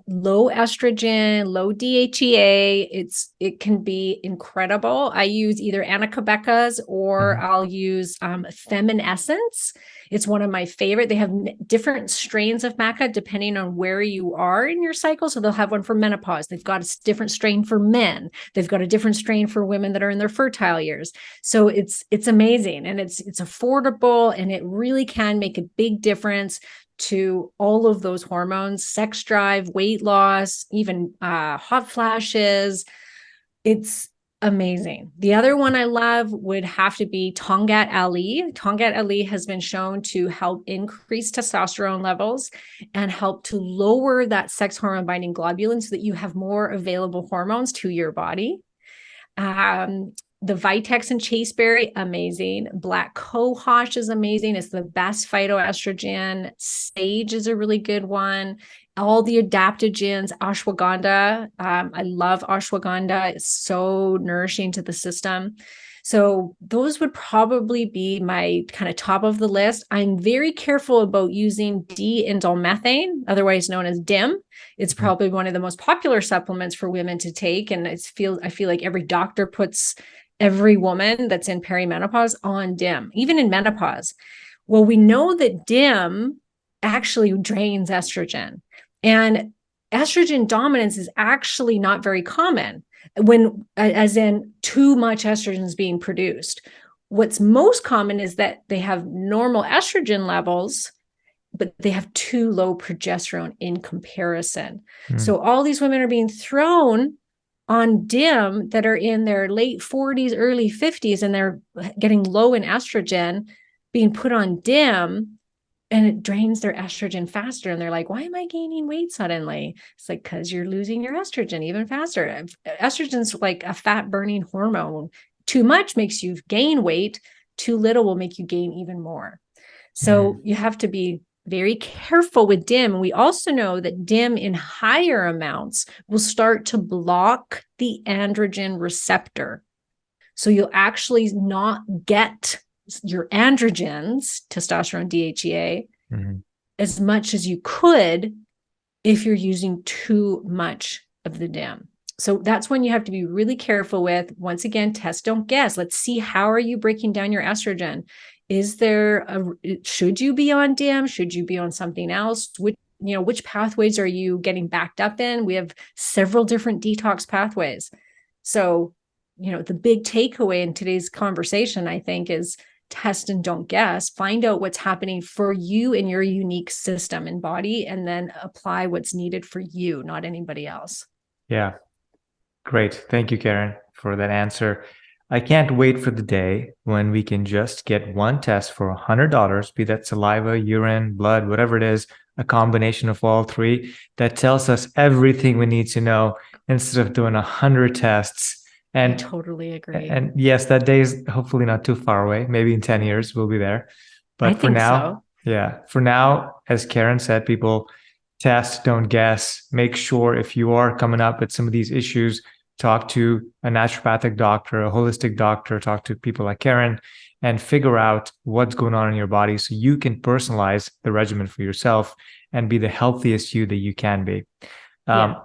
Speaker 2: low estrogen, low DHEA. It can be incredible. I use either Anacabecas or I'll use Feminescence. It's one of my favorite. They have different strains of maca depending on where you are in your cycle. So they'll have one for menopause. They've got a different strain for men. They've got a different strain for women that are in their fertile years. So it's amazing, and it's affordable, and it really can make a big difference to all of those hormones: sex drive, weight loss, even hot flashes. It's amazing. The other one I love would have to be Tongat Ali. Tongat Ali has been shown to help increase testosterone levels and help to lower that sex hormone binding globulin so that you have more available hormones to your body. The Vitex and Chaseberry, amazing. Black cohosh is amazing. It's the best phytoestrogen. Sage is a really good one. All the adaptogens, ashwagandha. I love ashwagandha. It's so nourishing to the system. So those would probably be my kind of top of the list. I'm very careful about using D-indolmethane, otherwise known as DIM. It's probably one of the most popular supplements for women to take. And I feel like every doctor puts every woman that's in perimenopause on DIM, even in menopause. Well, we know that DIM actually drains estrogen, and estrogen dominance is actually not very common as in too much estrogen is being produced. What's most common is that they have normal estrogen levels, but they have too low progesterone in comparison. So all these women are being thrown on DIM that are in their late 40s, early 50s, and they're getting low in estrogen, being put on DIM, and it drains their estrogen faster. And they're like, why am I gaining weight suddenly? It's like, because you're losing your estrogen even faster. Estrogen's like a fat burning hormone. Too much makes you gain weight. Too little will make you gain even more. So you have to be very careful with DIM. And we also know that DIM in higher amounts will start to block the androgen receptor. So you'll actually not get your androgens, testosterone, DHEA, as much as you could if you're using too much of the DIM. So that's when you have to be really careful with, once again, test, don't guess. Let's see, how are you breaking down your estrogen? Should you be on DIM? Should you be on something else? Which pathways are you getting backed up in? We have several different detox pathways. So, the big takeaway in today's conversation, I think, is test and don't guess. Find out what's happening for you in your unique system and body, and then apply what's needed for you, not anybody else.
Speaker 1: Yeah. Great. Thank you, Karen, for that answer. I can't wait for the day when we can just get one test for $100, be that saliva, urine, blood, whatever it is, a combination of all three, that tells us everything we need to know instead of doing 100 tests. And
Speaker 2: I totally agree.
Speaker 1: And yes, that day is hopefully not too far away. Maybe in 10 years we'll be there. But
Speaker 2: I
Speaker 1: for
Speaker 2: think
Speaker 1: now,
Speaker 2: so.
Speaker 1: For now, as Karen said, people test, don't guess. Make sure if you are coming up with some of these issues, talk to a naturopathic doctor, a holistic doctor, talk to people like Karen, and figure out what's going on in your body so you can personalize the regimen for yourself and be the healthiest you that you can be.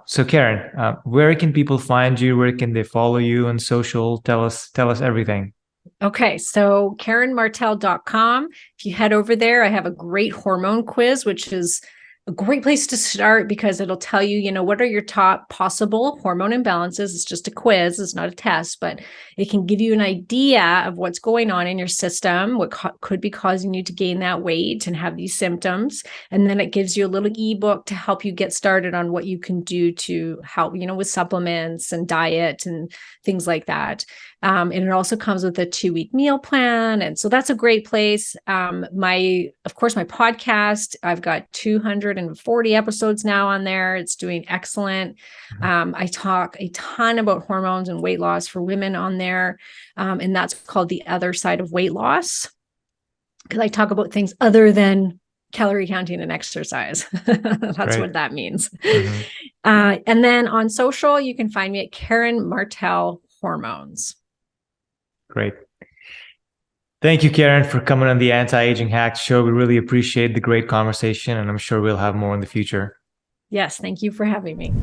Speaker 1: So Karen, where can people find you? Where can they follow you on social? Tell us everything.
Speaker 2: Okay, so KarenMartel.com. If you head over there, I have a great hormone quiz, which is a great place to start because it'll tell you, what are your top possible hormone imbalances. It's just a quiz, it's not a test, but it can give you an idea of what's going on in your system, what could be causing you to gain that weight and have these symptoms. And then it gives you a little ebook to help you get started on what you can do to help, with supplements and diet and things like that. And it also comes with a 2-week meal plan. And so that's a great place. Of course, my podcast, I've got 240 episodes now on there. It's doing excellent. I talk a ton about hormones and weight loss for women on there. And that's called The Other Side of Weight Loss, because I talk about things other than calorie counting and exercise. That's
Speaker 1: Great.
Speaker 2: what that means. And then on social, you can find me at Karen Martel Hormones.
Speaker 1: Great. Thank you, Karen, for coming on the Anti-Aging Hack Show. We really appreciate the great conversation, and I'm sure we'll have more in the future.
Speaker 2: Yes, thank you for having me.